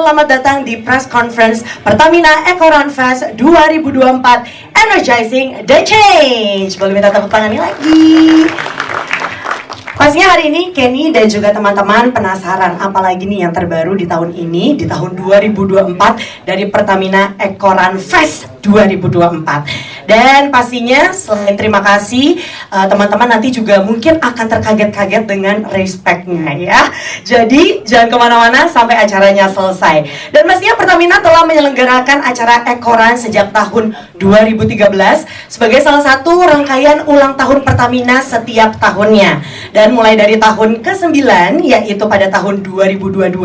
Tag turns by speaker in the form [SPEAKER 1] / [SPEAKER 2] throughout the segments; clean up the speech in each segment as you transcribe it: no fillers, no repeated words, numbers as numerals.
[SPEAKER 1] selamat datang di press conference Pertamina Eco Run Fest 2024 Energizing the Change. Boleh minta tepuk tangannya lagi. Pastinya hari ini Kenny dan juga teman-teman penasaran apalagi nih yang terbaru di tahun ini, di tahun 2024 dari Pertamina Eco Run Fest 2024. Dan pastinya selain terima kasih, teman-teman nanti juga mungkin akan terkaget-kaget dengan respect-nya ya. Jadi jangan kemana-mana sampai acaranya selesai. Dan pastinya Pertamina telah menyelenggarakan acara Eco Run sejak tahun 2013 sebagai salah satu rangkaian ulang tahun Pertamina setiap tahunnya. Dan mulai dari tahun ke-9 yaitu pada tahun 2022,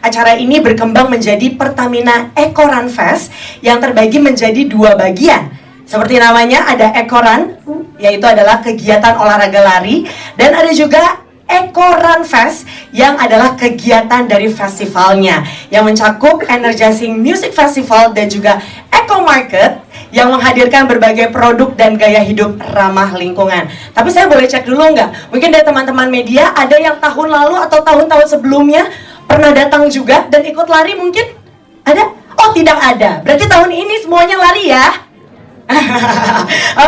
[SPEAKER 1] acara ini berkembang menjadi Pertamina Eco Run Fest yang terbagi menjadi dua bagian. Seperti namanya, ada Eco Run, yaitu adalah kegiatan olahraga lari, dan ada juga Eco Run Fest yang adalah kegiatan dari festivalnya yang mencakup Energizing Music Festival dan juga Eco Market yang menghadirkan berbagai produk dan gaya hidup ramah lingkungan. Tapi saya boleh cek dulu nggak? Mungkin dari teman-teman media ada yang tahun lalu atau tahun-tahun sebelumnya pernah datang juga dan ikut lari mungkin? Ada? Oh, tidak ada. Berarti tahun ini semuanya lari ya?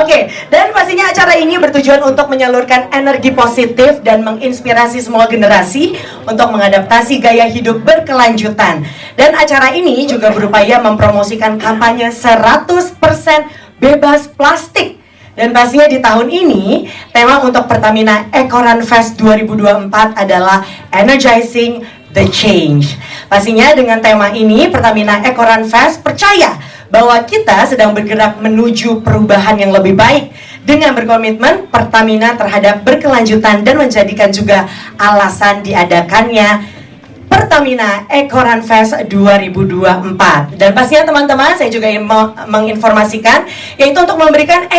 [SPEAKER 1] Oke, dan pastinya acara ini bertujuan untuk menyalurkan energi positif dan menginspirasi semua generasi untuk mengadaptasi gaya hidup berkelanjutan. Dan acara ini juga berupaya mempromosikan kampanye 100% bebas plastik. Dan pastinya di tahun ini, tema untuk Pertamina Eco Run Fest 2024 adalah Energizing the Change. Pastinya dengan tema ini, Pertamina Eco Run Fest percaya bahwa kita sedang bergerak menuju perubahan yang lebih baik dengan berkomitmen Pertamina terhadap berkelanjutan dan menjadikan juga alasan diadakannya Pertamina Eco Run Fest 2024. Dan pastinya teman-teman, saya juga ingin menginformasikan yaitu untuk memberikan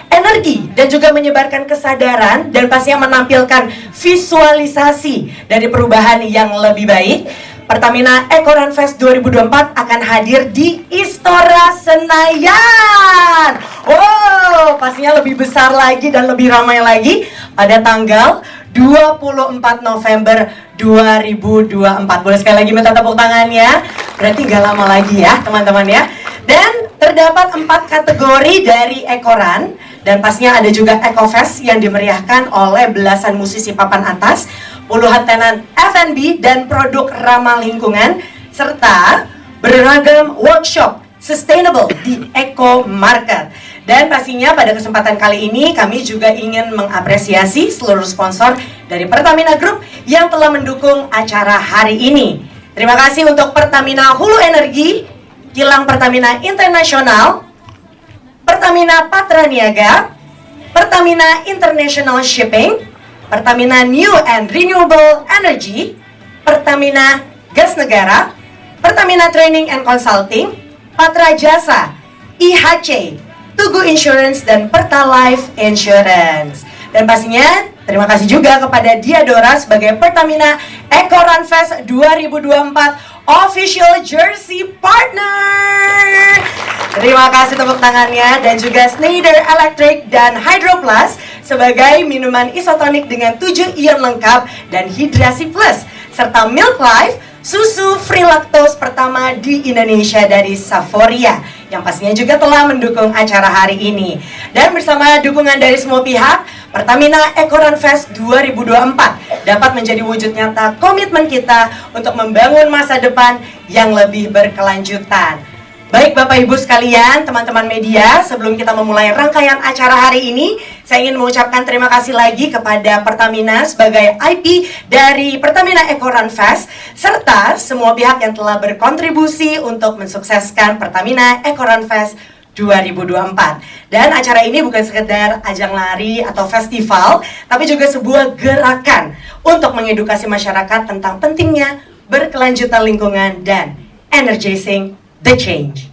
[SPEAKER 1] energi dan juga menyebarkan kesadaran dan pastinya menampilkan visualisasi dari perubahan yang lebih baik. Pertamina Eco Run Fest 2024 akan hadir di Istora Senayan. Wow, pastinya lebih besar lagi dan lebih ramai lagi pada tanggal 24 November 2024. Boleh sekali lagi minta tepuk tangannya. Berarti gak lama lagi ya teman-teman ya. Dan terdapat 4 kategori dari Eco Run. Dan pastinya ada juga Eco Fest yang dimeriahkan oleh belasan musisi papan atas, puluhan tenan F&B dan produk ramah lingkungan, serta beragam workshop sustainable di Eco Market. Dan pastinya pada kesempatan kali ini kami juga ingin mengapresiasi seluruh sponsor dari Pertamina Group yang telah mendukung acara hari ini. Terima kasih untuk Pertamina Hulu Energi, Kilang Pertamina Internasional, Pertamina Patraniaga, Pertamina International Shipping, Pertamina New and Renewable Energy, Pertamina Gas Negara, Pertamina Training and Consulting, Patra Jasa, IHC, Tugu Insurance, dan Pertalife Insurance. Dan pastinya terima kasih juga kepada Diadora sebagai Pertamina Eco Run Fest 2024 Official Jersey Partner. Terima kasih tepuk tangannya. Dan juga Schneider Electric dan Hydro Plus sebagai minuman isotonik dengan 7 ion lengkap dan hidrasi plus, serta Milk Life, susu free lactose pertama di Indonesia dari Savoria yang pastinya juga telah mendukung acara hari ini. Dan bersama dukungan dari semua pihak, Pertamina Eco Run Fest 2024 dapat menjadi wujud nyata komitmen kita untuk membangun masa depan yang lebih berkelanjutan. Baik Bapak Ibu sekalian, teman-teman media, sebelum kita memulai rangkaian acara hari ini, saya ingin mengucapkan terima kasih lagi kepada Pertamina sebagai IP dari Pertamina Eco Run Fest, serta semua pihak yang telah berkontribusi untuk mensukseskan Pertamina Eco Run Fest 2024. Dan acara ini bukan sekedar ajang lari atau festival, tapi juga sebuah gerakan untuk mengedukasi masyarakat tentang pentingnya berkelanjutan lingkungan dan energizing the change.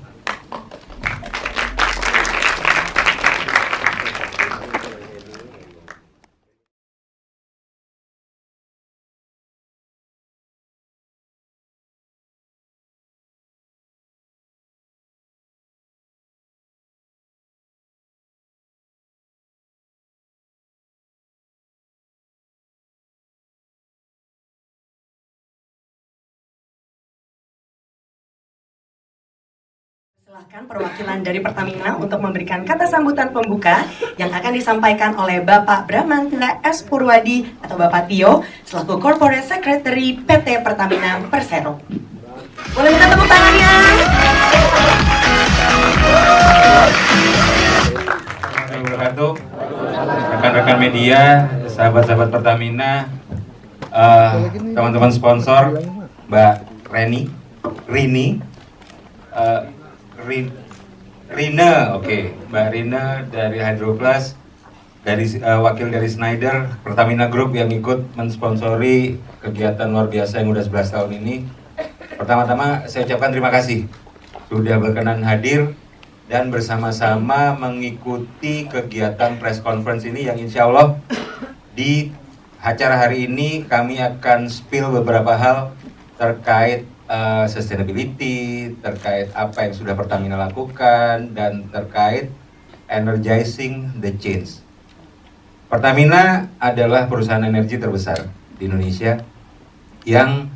[SPEAKER 1] Silahkan perwakilan dari Pertamina untuk memberikan kata sambutan pembuka yang akan disampaikan oleh Bapak Bramantila S. Purwadi atau Bapak Tio selaku Corporate Secretary PT Pertamina Persero. Boleh minta tepuk tangannya?
[SPEAKER 2] Wabarakatuh, rekan-rekan media, sahabat-sahabat Pertamina, teman-teman sponsor, Mbak Rina, Mbak Rina dari Hydroplus, dari wakil dari Schneider, Pertamina Group yang ikut mensponsori kegiatan luar biasa yang udah 11 tahun ini. Pertama-tama saya ucapkan terima kasih sudah berkenan hadir dan bersama-sama mengikuti kegiatan press conference ini yang insya Allah di acara hari ini kami akan spill beberapa hal terkait sustainability, terkait apa yang sudah Pertamina lakukan, dan terkait energizing the change. Pertamina adalah perusahaan energi terbesar di Indonesia yang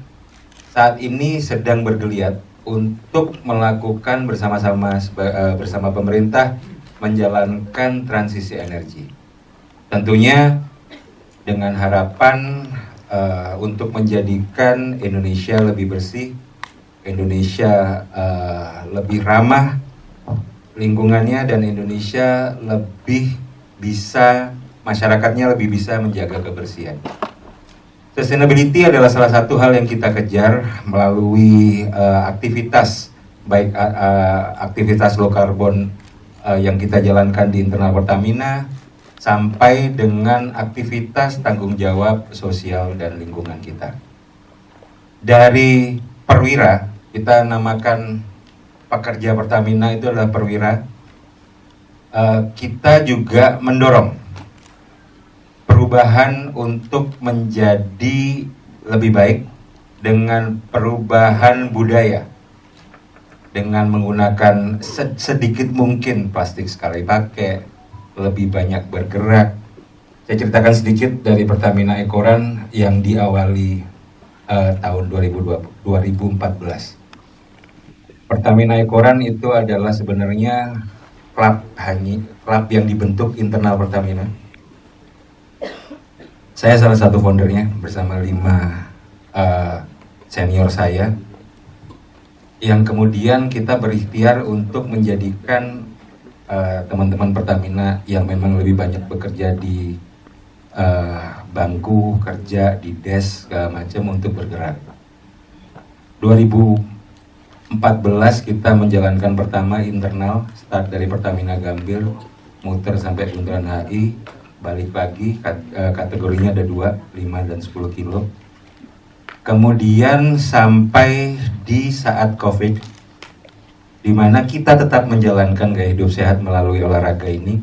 [SPEAKER 2] saat ini sedang bergeliat untuk melakukan bersama pemerintah menjalankan transisi energi. Tentunya dengan harapan untuk menjadikan Indonesia lebih bersih, Indonesia lebih ramah lingkungannya, dan Indonesia lebih bisa, masyarakatnya lebih bisa menjaga kebersihan. Sustainability adalah salah satu hal yang kita kejar melalui aktivitas, baik aktivitas low carbon yang kita jalankan di internal Pertamina, sampai dengan aktivitas tanggung jawab sosial dan lingkungan kita. Dari perwira, kita namakan pekerja Pertamina itu adalah perwira. Kita juga mendorong perubahan untuk menjadi lebih baik dengan perubahan budaya, dengan menggunakan sedikit mungkin plastik sekali pakai, lebih banyak bergerak. Saya ceritakan sedikit dari Pertamina Ekoran yang diawali tahun 2014. Pertamina Ekoran itu adalah sebenarnya klub yang dibentuk internal Pertamina. Saya salah satu foundernya bersama 5 senior saya, yang kemudian kita berikhtiar untuk menjadikan teman-teman Pertamina yang memang lebih banyak bekerja di bangku kerja, di desk segala macam, untuk bergerak. 2014 kita menjalankan pertama internal, start dari Pertamina Gambir, muter sampai Bundaran HI, balik lagi, kategorinya ada 2, 5 dan 10 kilo. Kemudian sampai di saat COVID, di mana kita tetap menjalankan gaya hidup sehat melalui olahraga ini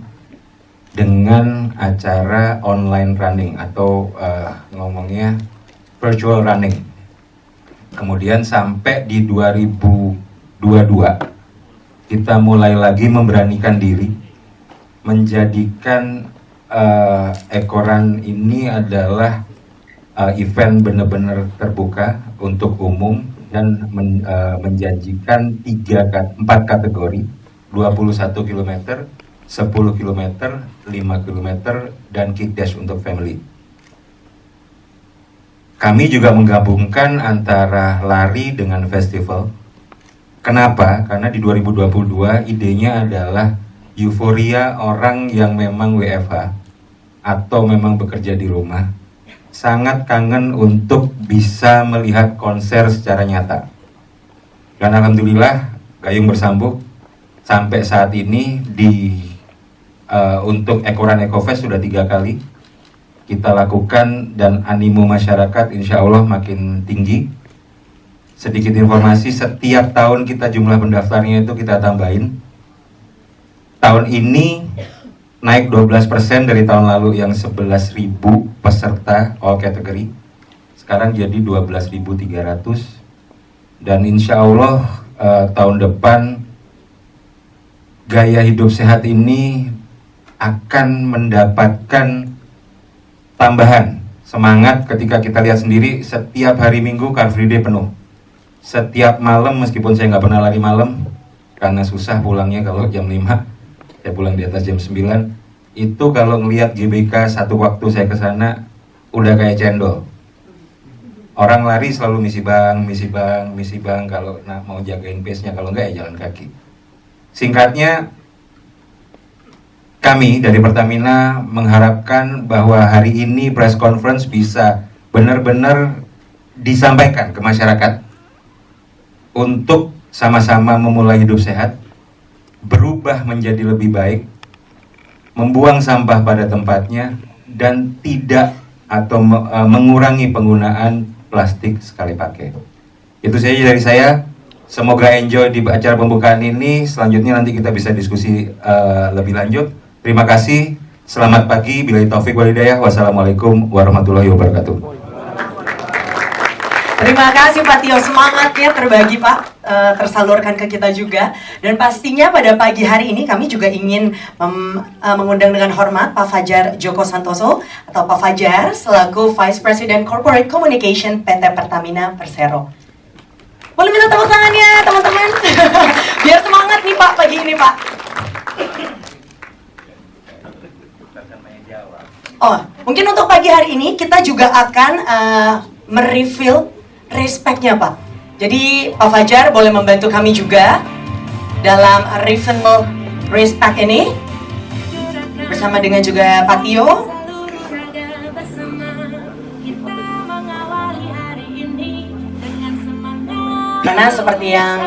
[SPEAKER 2] dengan acara online running atau ngomongnya virtual running. Kemudian sampai di 2022 kita mulai lagi memberanikan diri menjadikan Ekoran ini adalah event benar-benar terbuka untuk umum dan menjanjikan 4 kategori, 21 km, 10 km, 5 km, dan kick dash untuk family. Kami juga menggabungkan antara lari dengan festival. Kenapa? Karena di 2022 idenya adalah euforia orang yang memang WFH atau memang bekerja di rumah, sangat kangen untuk bisa melihat konser secara nyata. Dan alhamdulillah gayung bersambut sampai saat ini untuk Ekoran Ekofest sudah 3 kali kita lakukan, dan animo masyarakat insya Allah makin tinggi. Sedikit informasi, setiap tahun kita jumlah pendaftarnya itu kita tambahin. Tahun ini naik 12% dari tahun lalu yang 11.000 peserta all kategori. Sekarang jadi 12.300. Dan insya Allah tahun depan gaya hidup sehat ini akan mendapatkan tambahan semangat ketika kita lihat sendiri setiap hari Minggu Car Free Day penuh. Setiap malam, meskipun saya nggak pernah lari malam, karena susah pulangnya kalau jam 5, saya pulang di atas jam 9. Itu kalau ngelihat GBK satu waktu saya ke sana udah kayak cendol. Orang lari selalu misi bang kalau mau jagain pace-nya, kalau enggak ya jalan kaki. Singkatnya, kami dari Pertamina mengharapkan bahwa hari ini press conference bisa benar-benar disampaikan ke masyarakat untuk sama-sama memulai hidup sehat, berubah menjadi lebih baik, membuang sampah pada tempatnya, dan tidak atau mengurangi penggunaan plastik sekali pakai. Itu saja dari saya. Semoga enjoy di acara pembukaan ini. Selanjutnya nanti kita bisa diskusi lebih lanjut. Terima kasih. Selamat pagi. Billahi taufik wal hidayah. Wassalamualaikum warahmatullahi wabarakatuh.
[SPEAKER 1] Terima kasih Pak Tio, semangatnya terbagi Pak, tersalurkan ke kita juga. Dan pastinya pada pagi hari ini kami juga ingin mengundang dengan hormat Pak Fajar Joko Santoso atau Pak Fajar selaku Vice President Corporate Communication PT Pertamina Persero. Boleh minta tepuk tangannya teman-teman? Biar semangat nih Pak pagi ini Pak. Oh, mungkin untuk pagi hari ini kita juga akan merefill respect-nya Pak. Jadi Pak Fajar boleh membantu kami juga dalam refill respect ini bersama dengan juga Pak Tio. Karena seperti yang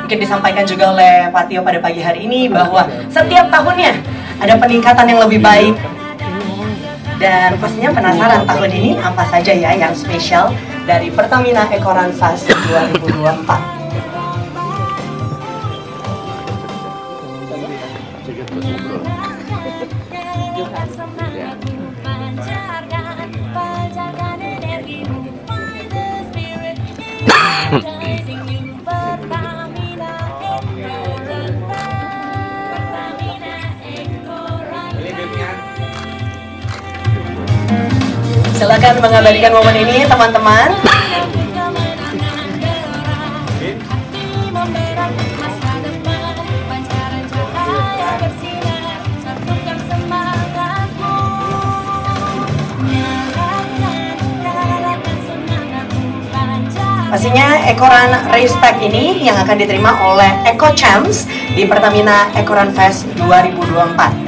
[SPEAKER 1] mungkin disampaikan juga oleh Pak Tio pada pagi hari ini bahwa setiap tahunnya ada peningkatan yang lebih baik. Dan pastinya penasaran tahun ini apa saja ya yang spesial dari Pertamina Eco Run Fast 2024. Silakan mengabadikan momen ini teman-teman. Pastinya Eco Run Respect ini yang akan diterima oleh Eco Champs di Pertamina Eco Run Fest 2024.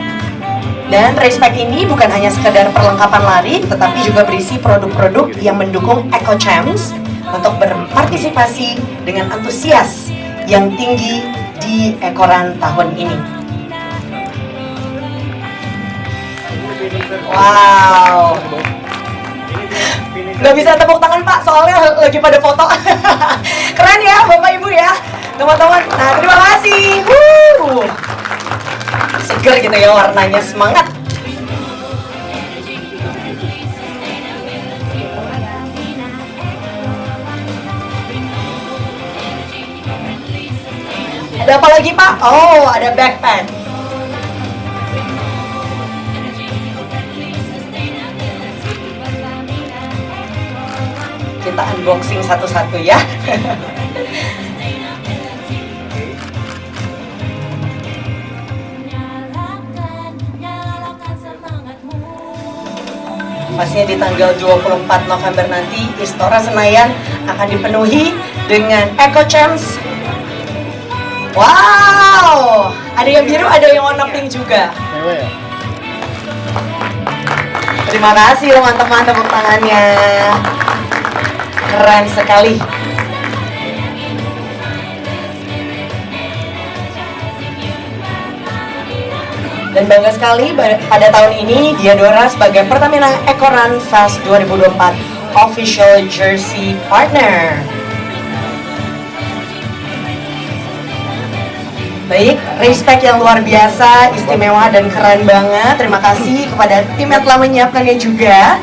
[SPEAKER 1] Dan Respect ini bukan hanya sekedar perlengkapan lari, tetapi juga berisi produk-produk yang mendukung Eco Champs untuk berpartisipasi dengan antusias yang tinggi di Eco Run tahun ini. Wow, nggak bisa tepuk tangan Pak, soalnya lagi pada foto. Keren ya Bapak Ibu ya, teman-teman. Nah, terima kasih. Seger gitu ya warnanya, semangat. Ada apa lagi Pak? Oh, ada backpack. Kita unboxing satu-satu ya. Pastinya di tanggal 24 November nanti Istora Senayan akan dipenuhi dengan Eco Champs. Wow, ada yang biru, ada yang warna pink juga. Terima kasih teman-teman, tepuk tangannya. Keren sekali. Dan bangga sekali pada tahun ini Diadora sebagai Pertamina Eco Run Fast 2024 Official Jersey Partner. Baik, respect yang luar biasa, istimewa dan keren banget. Terima kasih kepada tim yang telah menyiapkannya juga.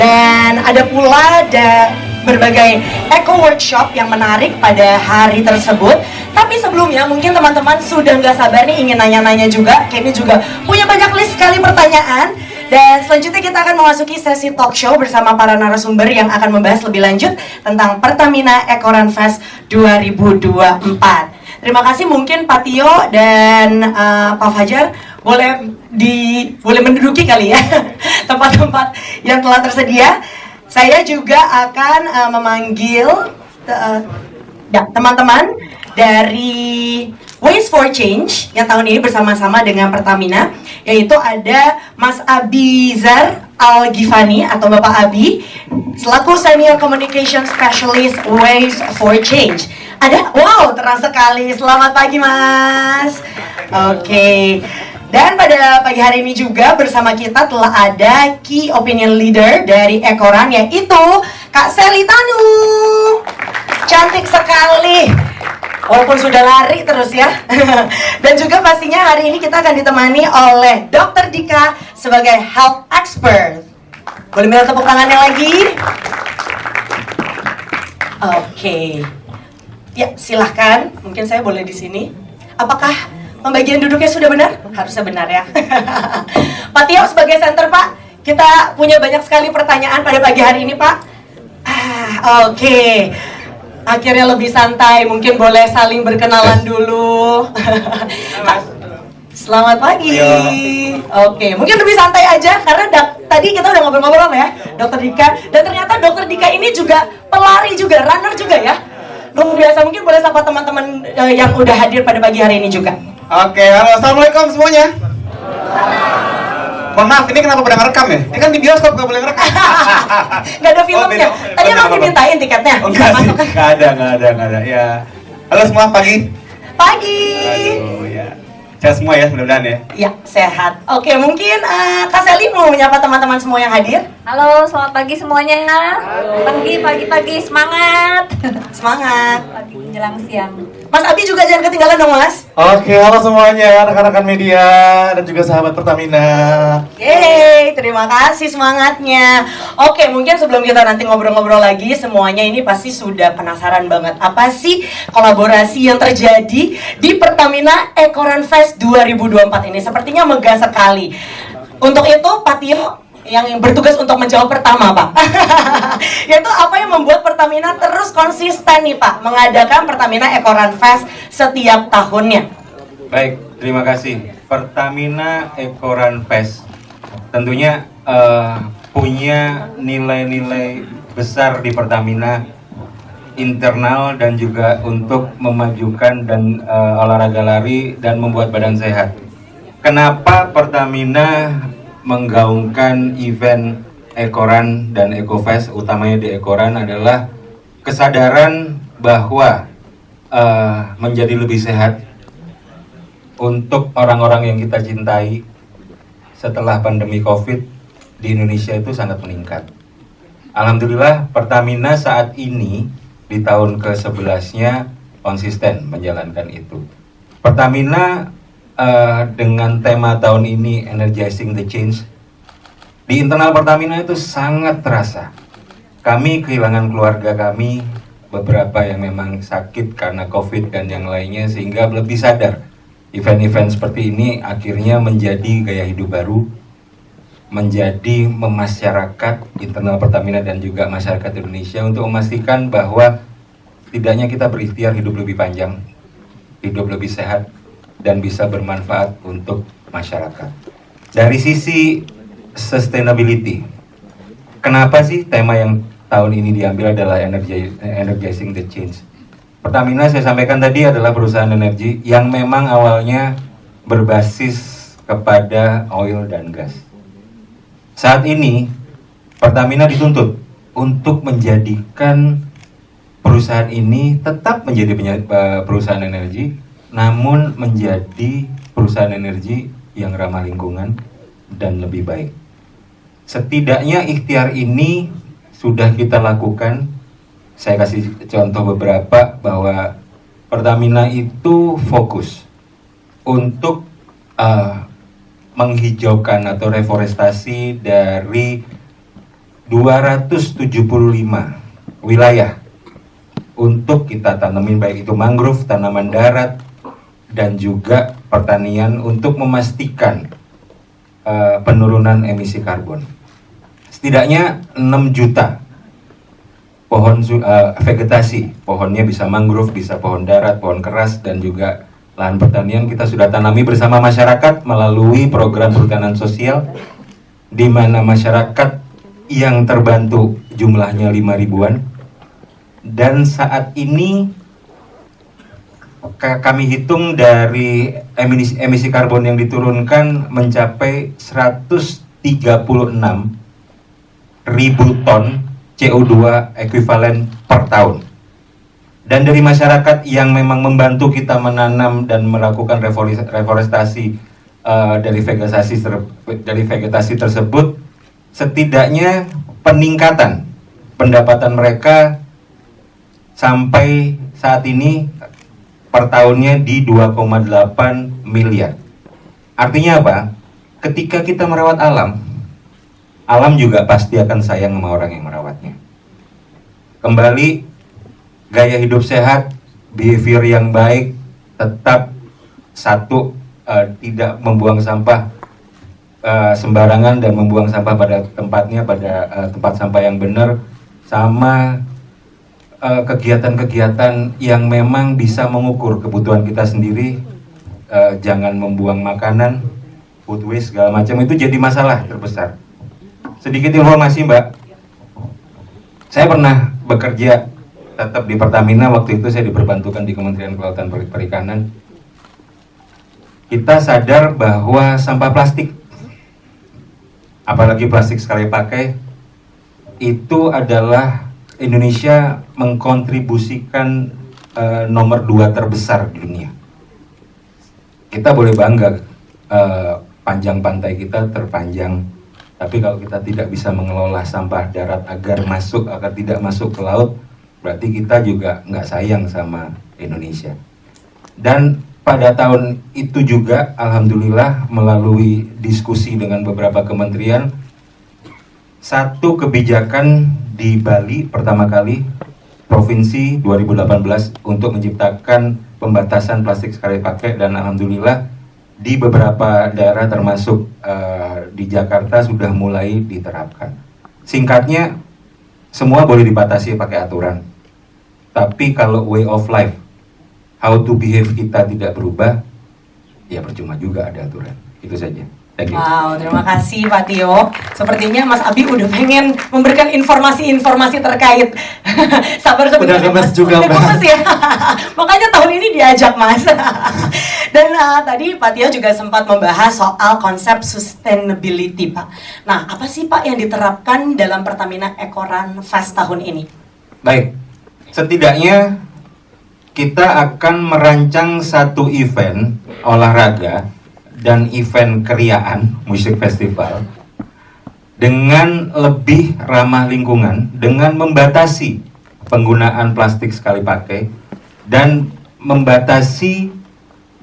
[SPEAKER 1] Dan ada pula berbagai eco workshop yang menarik pada hari tersebut. Tapi sebelumnya mungkin teman-teman sudah nggak sabar nih ingin nanya-nanya juga. Kayaknya juga punya banyak list sekali pertanyaan. Dan selanjutnya kita akan memasuki sesi talk show bersama para narasumber yang akan membahas lebih lanjut tentang Pertamina Eco Run Fest 2024. Terima kasih, mungkin Pak Tio dan Pak Fajar boleh menduduki kali ya tempat-tempat yang telah tersedia. Saya juga akan memanggil teman-teman dari Ways for Change yang tahun ini bersama-sama dengan Pertamina, yaitu ada Mas Abizar Al-Ghifani atau Bapak Abi selaku Senior Communication Specialist Ways for Change. Ada, wow, terang sekali. Selamat pagi, Mas. Oke. Dan pada pagi hari ini juga bersama kita telah ada Key Opinion Leader dari Ekoran, yaitu Kak Sally Tanu. Cantik sekali. Walaupun sudah lari terus ya. Dan juga pastinya hari ini kita akan ditemani oleh Dr. Dika sebagai health expert. Boleh minta tepuk tangannya lagi? Oke. Ya, silahkan. Mungkin saya boleh di sini. Apakah pembagian duduknya sudah benar? Harusnya benar ya. Pak Tio sebagai center, Pak. Kita punya banyak sekali pertanyaan pada pagi hari ini, Pak. Oke. Akhirnya lebih santai. Mungkin boleh saling berkenalan dulu. Selamat pagi. Oke, mungkin lebih santai aja karena tadi kita udah ngobrol-ngobrol ya, Dokter Dika. Dan ternyata Dokter Dika ini juga pelari juga, runner juga ya. Luar biasa, mungkin boleh sapa teman-teman yang udah hadir pada pagi hari ini juga.
[SPEAKER 3] Oke, halo, assalamualaikum semuanya. Mohon maaf, ini kenapa pada ngerekam ya? Ini kan di bioskop nggak boleh ngerekam.
[SPEAKER 1] Nggak ada filmnya. Tadi emang dimintain tiketnya.
[SPEAKER 3] Enggak sih, nggak ada. Ya, halo semua, pagi.
[SPEAKER 1] Pagi.
[SPEAKER 3] Aduh, ya. Sehat semua ya, mudah-mudahan ya.
[SPEAKER 1] Ya, sehat. Oke, mungkin Kak Sally mau menyapa teman-teman semua yang hadir.
[SPEAKER 4] Halo, selamat pagi semuanya. Pagi, semangat.
[SPEAKER 1] Semangat.
[SPEAKER 4] Pagi menjelang siang.
[SPEAKER 1] Mas Abi juga jangan ketinggalan dong, Mas.
[SPEAKER 5] Oke, halo semuanya, rekan-rekan media dan juga sahabat Pertamina.
[SPEAKER 1] Yeay, terima kasih semangatnya. Oke, mungkin sebelum kita nanti ngobrol-ngobrol lagi, semuanya ini pasti sudah penasaran banget. Apa sih kolaborasi yang terjadi di Pertamina Ekoran Fest 2024 ini? Sepertinya megah sekali. Untuk itu, Pak Tio yang bertugas untuk menjawab pertama, Pak. Yaitu apa yang membuat Pertamina terus konsisten nih, Pak, mengadakan Pertamina Ekoran Fest setiap tahunnya.
[SPEAKER 2] Baik, terima kasih. Pertamina Ekoran Fest tentunya punya nilai-nilai besar di Pertamina, internal dan juga untuk memajukan dan olahraga lari dan membuat badan sehat. Kenapa Pertamina menggaungkan event Ekoran dan Ekofest, utamanya di Ekoran, adalah kesadaran bahwa menjadi lebih sehat untuk orang-orang yang kita cintai setelah pandemi COVID di Indonesia itu sangat meningkat. Alhamdulillah Pertamina saat ini di tahun ke-11-nya konsisten menjalankan itu. Pertamina dengan tema tahun ini Energizing the Change, di internal Pertamina itu sangat terasa. Kami kehilangan keluarga kami, beberapa yang memang sakit karena COVID dan yang lainnya, sehingga lebih sadar event-event seperti ini akhirnya menjadi gaya hidup baru, menjadi memasyarakat internal Pertamina dan juga masyarakat Indonesia untuk memastikan bahwa setidaknya kita berikhtiar hidup lebih panjang, hidup lebih sehat, dan bisa bermanfaat untuk masyarakat. Dari sisi sustainability, kenapa sih tema yang tahun ini diambil adalah Energizing the Change? Pertamina saya sampaikan tadi adalah perusahaan energi yang memang awalnya berbasis kepada oil dan gas. Saat ini Pertamina dituntut untuk menjadikan perusahaan ini tetap menjadi perusahaan energi, namun menjadi perusahaan energi yang ramah lingkungan dan lebih baik. Setidaknya ikhtiar ini sudah kita lakukan. Saya kasih contoh beberapa bahwa Pertamina itu fokus untuk menghijaukan atau reforestasi dari 275 wilayah untuk kita tanamin, baik itu mangrove, tanaman darat, dan juga pertanian untuk memastikan penurunan emisi karbon. Setidaknya 6 juta vegetasi, pohonnya bisa mangrove, bisa pohon darat, pohon keras, dan juga lahan pertanian kita sudah tanami bersama masyarakat melalui program perhutanan sosial, di mana masyarakat yang terbantu jumlahnya 5 ribuan, dan saat ini kami hitung dari emisi karbon yang diturunkan mencapai 136 ribu ton CO2 ekuivalen per tahun. Dan dari masyarakat yang memang membantu kita menanam dan melakukan reforestasi dari vegetasi tersebut, setidaknya peningkatan pendapatan mereka sampai saat ini per tahunnya di 2,8 miliar. Artinya apa? Ketika kita merawat alam, alam juga pasti akan sayang sama orang yang merawatnya. Kembali, gaya hidup sehat, behavior yang baik, tetap satu, tidak membuang sampah sembarangan dan membuang sampah pada tempatnya, pada tempat sampah yang benar, sama kegiatan-kegiatan yang memang bisa mengukur kebutuhan kita sendiri. Jangan membuang makanan, food waste segala macam, itu jadi masalah terbesar. Sedikit informasi Mbak, saya pernah bekerja tetap di Pertamina, waktu itu saya diperbantukan di Kementerian Kelautan Perikanan. Kita sadar bahwa sampah plastik, apalagi plastik sekali pakai, itu adalah Indonesia mengkontribusikan nomor 2 terbesar di dunia. Kita boleh bangga panjang pantai kita terpanjang, tapi kalau kita tidak bisa mengelola sampah darat agar tidak masuk ke laut, berarti kita juga nggak sayang sama Indonesia. Dan pada tahun itu juga, alhamdulillah, melalui diskusi dengan beberapa kementerian, satu kebijakan di Bali pertama kali, provinsi 2018, untuk menciptakan pembatasan plastik sekali pakai, dan alhamdulillah di beberapa daerah termasuk di Jakarta sudah mulai diterapkan. Singkatnya, semua boleh dibatasi pakai aturan, tapi kalau way of life, how to behave kita tidak berubah, ya percuma juga ada aturan. Itu saja. Thank you.
[SPEAKER 1] Wow, terima kasih Pak Tio. Sepertinya Mas Abi udah pengen memberikan informasi-informasi terkait. Sabar sebentar.
[SPEAKER 5] Udah gemes juga,
[SPEAKER 1] Udah
[SPEAKER 5] Mbak.
[SPEAKER 1] gemes ya. Makanya tahun ini diajak Mas. Dan tadi Pak Tio juga sempat membahas soal konsep sustainability, Pak. Nah, apa sih Pak yang diterapkan dalam Pertamina Eco-Run Fest tahun ini?
[SPEAKER 2] Baik, setidaknya kita akan merancang satu event olahraga dan event keriaan musik festival dengan lebih ramah lingkungan, dengan membatasi penggunaan plastik sekali pakai dan membatasi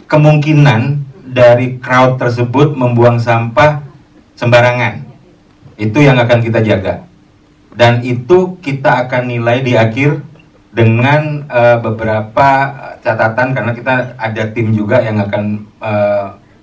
[SPEAKER 2] kemungkinan dari crowd tersebut membuang sampah sembarangan. Itu yang akan kita jaga, dan itu kita akan nilai di akhir dengan beberapa catatan, karena kita ada tim juga yang akan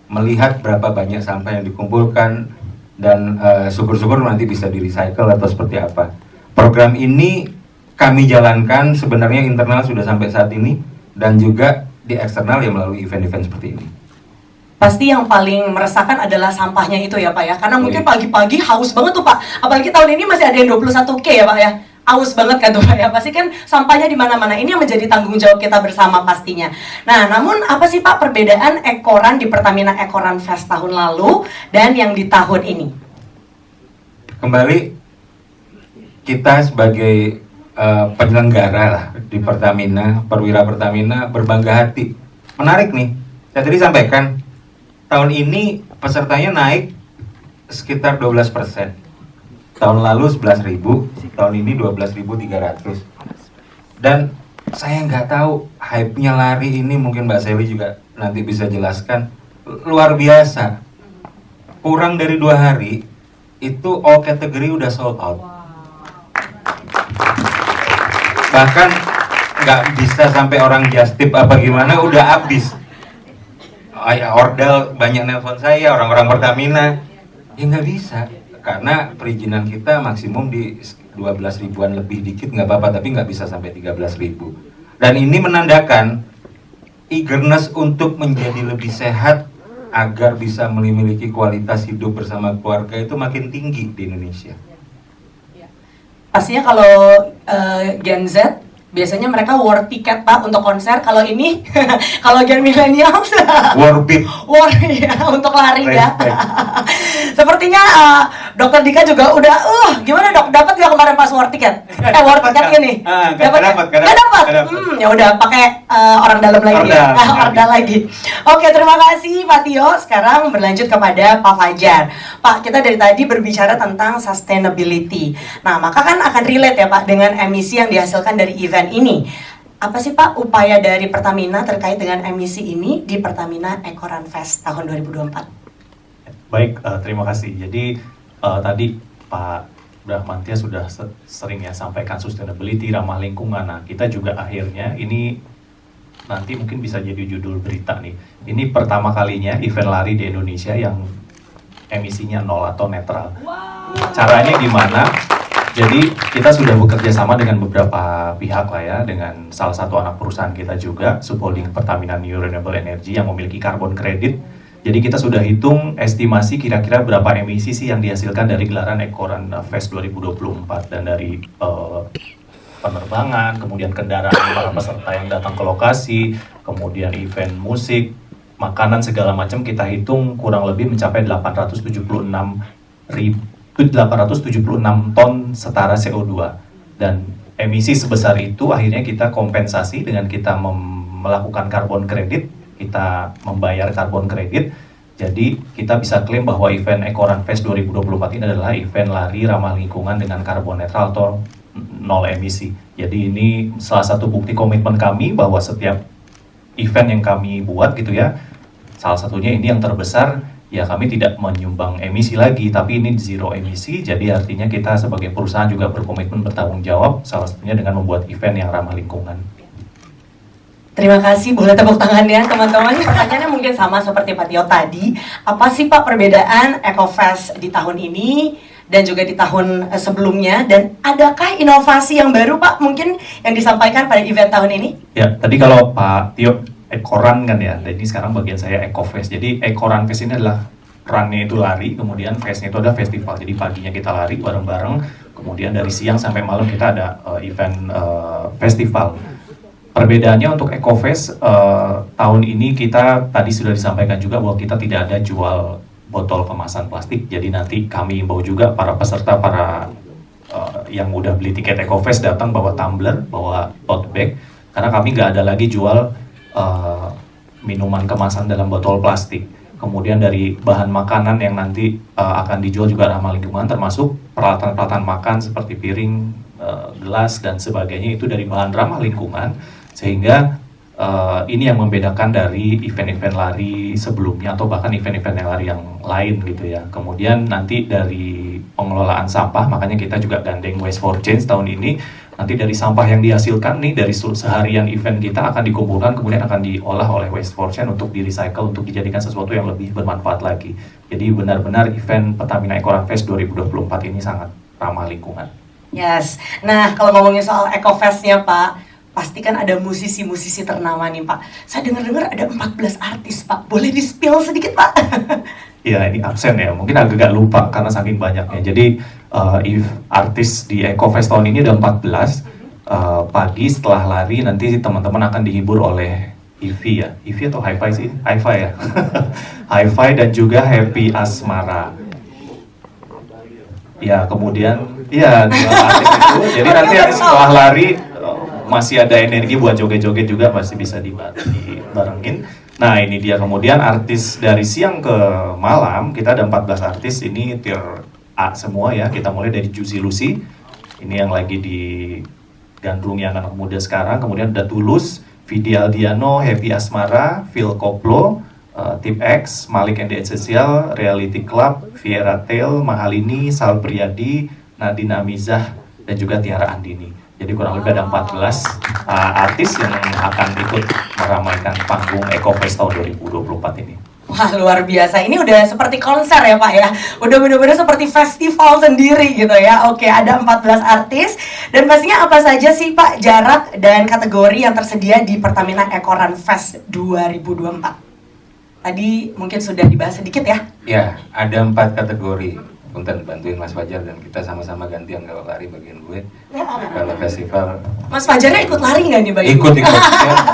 [SPEAKER 2] melihat berapa banyak sampah yang dikumpulkan, dan syukur-syukur nanti bisa di recycle atau seperti apa. Program ini kami jalankan sebenarnya internal sudah sampai saat ini, dan juga di eksternal ya melalui event-event seperti ini.
[SPEAKER 1] Pasti yang paling meresahkan adalah sampahnya itu ya Pak ya, karena mungkin pagi-pagi haus banget tuh Pak, apalagi tahun ini masih ada yang 21K ya Pak ya. Aus banget kan tuh Pak ya, pasti kan sampahnya di mana-mana. Ini yang menjadi tanggung jawab kita bersama pastinya. Nah, namun apa sih Pak perbedaan Eco-Run di Pertamina Eco-Run Fest tahun lalu dan yang di tahun ini?
[SPEAKER 2] Kembali, kita sebagai penyelenggara lah di Pertamina, perwira Pertamina, berbangga hati. Menarik nih, saya tadi sampaikan, tahun ini pesertanya naik sekitar 12%. Tahun lalu 11.000, tahun ini 12.300. Dan saya nggak tahu hype-nya lari ini, mungkin Mbak Sally juga nanti bisa jelaskan, luar biasa. Kurang dari 2 hari itu all category udah sold out. Bahkan nggak bisa sampai orang just tip apa gimana, udah habis. Ordal banyak nelpon saya, orang-orang Pertamina, ya nggak bisa. Karena perizinan kita maksimum di 12 ribuan lebih dikit nggak apa-apa, tapi nggak bisa sampai 13 ribu. Dan ini menandakan eagerness untuk menjadi lebih sehat agar bisa memiliki kualitas hidup bersama keluarga itu makin tinggi di Indonesia.
[SPEAKER 1] Pastinya kalau Gen Z biasanya mereka war tiket Pak untuk konser. Kalau ini kalau Gen milenial
[SPEAKER 2] Warbit.
[SPEAKER 1] war ya untuk lari ya.
[SPEAKER 2] Respect.
[SPEAKER 1] Sepertinya Dokter Dika juga udah gimana Dok, dapat nggak kemarin pas war tiket? War tiket ini
[SPEAKER 3] Nggak dapat.
[SPEAKER 1] Ya udah pakai orang dalam lagi ya. Orda lagi. Oke, terima kasih Pak Tio. Sekarang berlanjut kepada Pak Fajar. Pak, kita dari tadi berbicara tentang sustainability. Nah, maka kan akan relate ya Pak dengan emisi yang dihasilkan dari event ini. Apa sih Pak upaya dari Pertamina terkait dengan emisi ini di Pertamina Eco Run Fest tahun 2024?
[SPEAKER 5] Baik, terima kasih. Jadi tadi Pak Brahmantia sudah sering ya sampaikan sustainability, ramah lingkungan. Nah, kita juga akhirnya ini nanti mungkin bisa jadi judul berita nih. Ini pertama kalinya event lari di Indonesia yang emisinya nol atau netral. Caranya gimana? Jadi kita sudah bekerja sama dengan beberapa pihak lah ya, dengan salah satu anak perusahaan kita juga, subholding Pertamina New Renewable Energy yang memiliki carbon credit. Jadi kita sudah hitung estimasi kira-kira berapa emisi sih yang dihasilkan dari gelaran Eco Run Fest 2024, dan dari penerbangan, kemudian kendaraan para peserta yang datang ke lokasi, kemudian event musik, makanan segala macam kita hitung kurang lebih mencapai 876 ton setara CO2. Dan emisi sebesar itu akhirnya kita kompensasi dengan kita melakukan carbon credit, kita membayar carbon credit. Jadi kita bisa klaim bahwa event Eco Run Fest 2024 ini adalah event lari ramah lingkungan dengan karbon netral atau nol emisi. Jadi ini salah satu bukti komitmen kami bahwa setiap event yang kami buat gitu ya, salah satunya ini yang terbesar, ya kami tidak menyumbang emisi lagi, tapi ini zero emisi. Jadi artinya kita sebagai perusahaan juga berkomitmen bertanggung jawab, salah satunya dengan membuat event yang ramah lingkungan.
[SPEAKER 1] Terima kasih, boleh tepuk tangan ya teman-teman. Pertanyaannya mungkin sama seperti Pak Tio tadi. Apa sih Pak perbedaan EcoFest di tahun ini dan juga di tahun sebelumnya? Dan adakah inovasi yang baru Pak mungkin yang disampaikan pada event tahun ini?
[SPEAKER 5] Ya, tadi kalau Pak Tio Eco Run kan ya, dan ini sekarang bagian saya EcoFest. Jadi Eco Run Fest ini adalah run-nya itu lari, kemudian fest-nya itu ada festival. Jadi paginya kita lari bareng-bareng, kemudian dari siang sampai malam kita ada event festival. Perbedaannya untuk EcoFest tahun ini kita tadi sudah disampaikan juga bahwa kita tidak ada jual botol kemasan plastik. Jadi nanti kami imbau juga para peserta, para yang udah beli tiket EcoFest datang bawa tumbler, bawa tote bag, karena kami nggak ada lagi jual minuman kemasan dalam botol plastik. Kemudian dari bahan makanan yang nanti akan dijual juga ramah lingkungan, termasuk peralatan-peralatan makan seperti piring, gelas dan sebagainya itu dari bahan ramah lingkungan. Sehingga ini yang membedakan dari event-event lari sebelumnya atau bahkan event-event lari yang lain gitu ya. Kemudian nanti dari pengelolaan sampah, makanya kita juga gandeng Waste for Change tahun ini. Nanti dari sampah yang dihasilkan nih dari seharian event kita akan dikumpulkan, kemudian akan diolah oleh Waste for Change untuk di-recycle, untuk dijadikan sesuatu yang lebih bermanfaat lagi. Jadi benar-benar event Pertamina Eco Run Fest 2024 ini sangat ramah lingkungan.
[SPEAKER 1] Yes, nah kalau ngomongin soal EcoFest-nya Pak, pasti kan ada musisi-musisi ternama nih Pak. Saya dengar-dengar ada 14 artis Pak, boleh di-spill sedikit Pak?
[SPEAKER 5] Ya ini absen ya, mungkin agak lupa karena saking banyaknya. Jadi artis di EcoFest tahun ini ada 14. Pagi setelah lari nanti teman-teman akan dihibur oleh Ivy ya, Ivy atau Hi-Fi sih? Hi-Fi ya. Hi-Fi dan juga Happy Asmara. Ya kemudian, ya dua artis itu. Jadi nanti setelah lari masih ada energi buat joget-joget juga, masih bisa dibarengin. Nah ini dia, kemudian artis dari siang ke malam kita ada 14 artis, ini tier A semua ya. Kita mulai dari Juicy Lucy, ini yang lagi digandrungi anak muda sekarang. Kemudian ada Tulus, Vidi Aldiano, Happy Asmara, Phil Koplo, Tip X, Malik and the Essential, Reality Club, Viera Tail, Mahalini, Sal Priadi, Nadine Amizah, dan juga Tiara Andini. Jadi kurang lebih ada 14 artis yang akan ikut meramaikan panggung EcoFest tahun 2024 ini.
[SPEAKER 1] Wah, luar biasa. Ini udah seperti konser ya Pak ya. Udah bener-bener seperti festival sendiri gitu ya. Oke, ada 14 artis. Dan pastinya apa saja sih Pak jarak dan kategori yang tersedia di Pertamina Ekoran Fest 2024? Tadi mungkin sudah dibahas sedikit ya.
[SPEAKER 2] Ya, ada 4 kategori. Punten, bantuin Mas Fajar dan kita sama-sama gantian kalau lari bagian gue. Kalau festival
[SPEAKER 1] Mas Fajarnya ikut lari nggak nih Bang?
[SPEAKER 2] ikut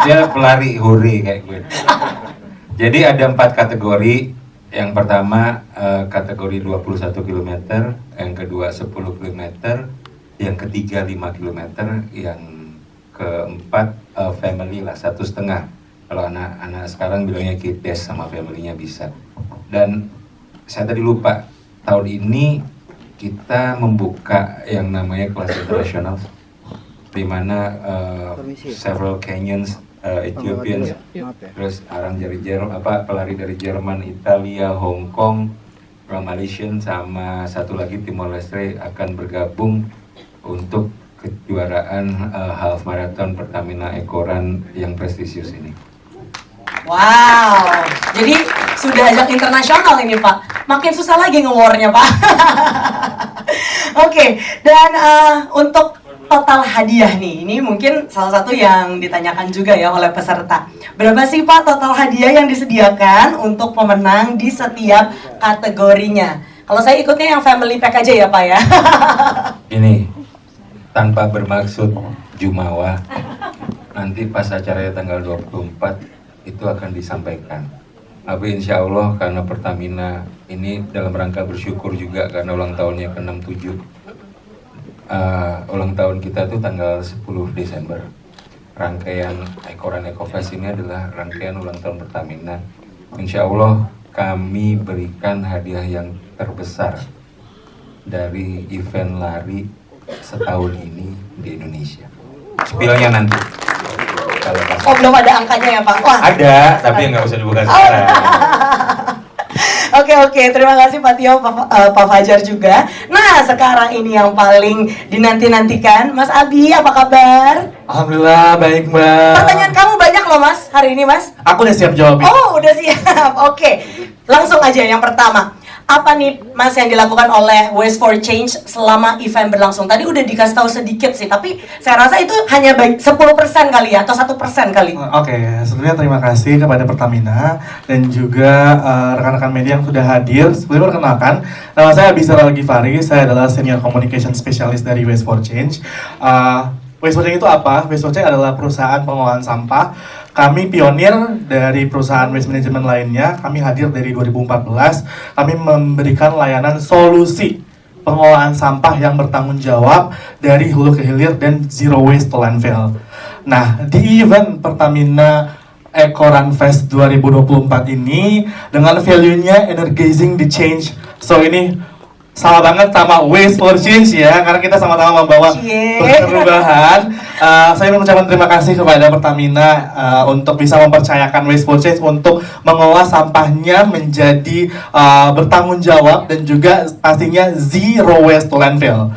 [SPEAKER 2] dia pelari huri kayak gue. Jadi ada 4 kategori. Yang pertama kategori 21 km, yang kedua 10 km, yang ketiga 5 km, yang keempat family lah 1,5. Kalau anak-anak sekarang bilangnya kids sama familynya bisa. Dan saya tadi lupa, tahun ini kita membuka yang namanya kelas internasional, di mana several Kenyans, Ethiopians, terus pelari dari Jerman, Italia, Hong Kong, Malaysian, sama satu lagi Timor Leste akan bergabung untuk kejuaraan half marathon Pertamina Ekoran yang prestisius ini.
[SPEAKER 1] Wow, jadi sudah ajak internasional ini Pak. Makin susah lagi nge-war-nya Pak. Oke, dan untuk total hadiah nih, ini mungkin salah satu yang ditanyakan juga ya oleh peserta. Berapa sih Pak total hadiah yang disediakan untuk pemenang di setiap kategorinya? Kalau saya ikutnya yang family pack aja ya Pak ya.
[SPEAKER 2] Ini tanpa bermaksud jumawa, nanti pas acaranya tanggal 24 itu akan disampaikan. Tapi insya Allah karena Pertamina ini dalam rangka bersyukur juga karena ulang tahunnya ke-67. Ulang tahun kita tuh tanggal 10 Desember. Rangkaian Ekoran Ekofest ini adalah rangkaian ulang tahun Pertamina. Insya Allah kami berikan hadiah yang terbesar dari event lari setahun ini di Indonesia. Spillnya nanti. Kalau pas
[SPEAKER 1] Oh belum ada angkanya ya Pak? Wah.
[SPEAKER 2] ada, tapi nggak usah dibuka sekarang.
[SPEAKER 1] Oke, terima kasih Pak Tio, Pak Fajar juga. Nah, sekarang ini yang paling dinanti-nantikan, Mas Abi, apa kabar?
[SPEAKER 3] Alhamdulillah baik Mbak.
[SPEAKER 1] Pertanyaan kamu banyak loh Mas, hari ini Mas.
[SPEAKER 3] Aku udah siap jawab.
[SPEAKER 1] Oh, udah siap. Oke, langsung aja yang pertama. Apa nih Mas yang dilakukan oleh Waste for Change selama event berlangsung? Tadi udah dikasih tahu sedikit sih, tapi saya rasa itu hanya 10% kali ya, atau 1% kali.
[SPEAKER 6] Oke, sebelumnya terima kasih kepada Pertamina dan juga rekan-rekan media yang sudah hadir. Sebelumnya perkenalkan, nama saya Abizar Al-Ghifari, saya adalah Senior Communication Specialist dari Waste for Change. Waste for Change itu apa? Waste for Change adalah perusahaan pengolahan sampah. Kami pionir dari perusahaan waste management lainnya. Kami hadir dari 2014. Kami memberikan layanan solusi pengolahan sampah yang bertanggung jawab dari hulu ke hilir dan zero waste to landfill. Nah, di event Pertamina Ekoran Fest 2024 ini dengan value-nya energizing the change. So ini sama banget sama Waste for Change ya, karena kita sama-sama membawa perubahan. Saya mengucapkan terima kasih kepada Pertamina untuk bisa mempercayakan Waste for Change untuk mengolah sampahnya menjadi bertanggung jawab dan juga pastinya zero waste to landfill.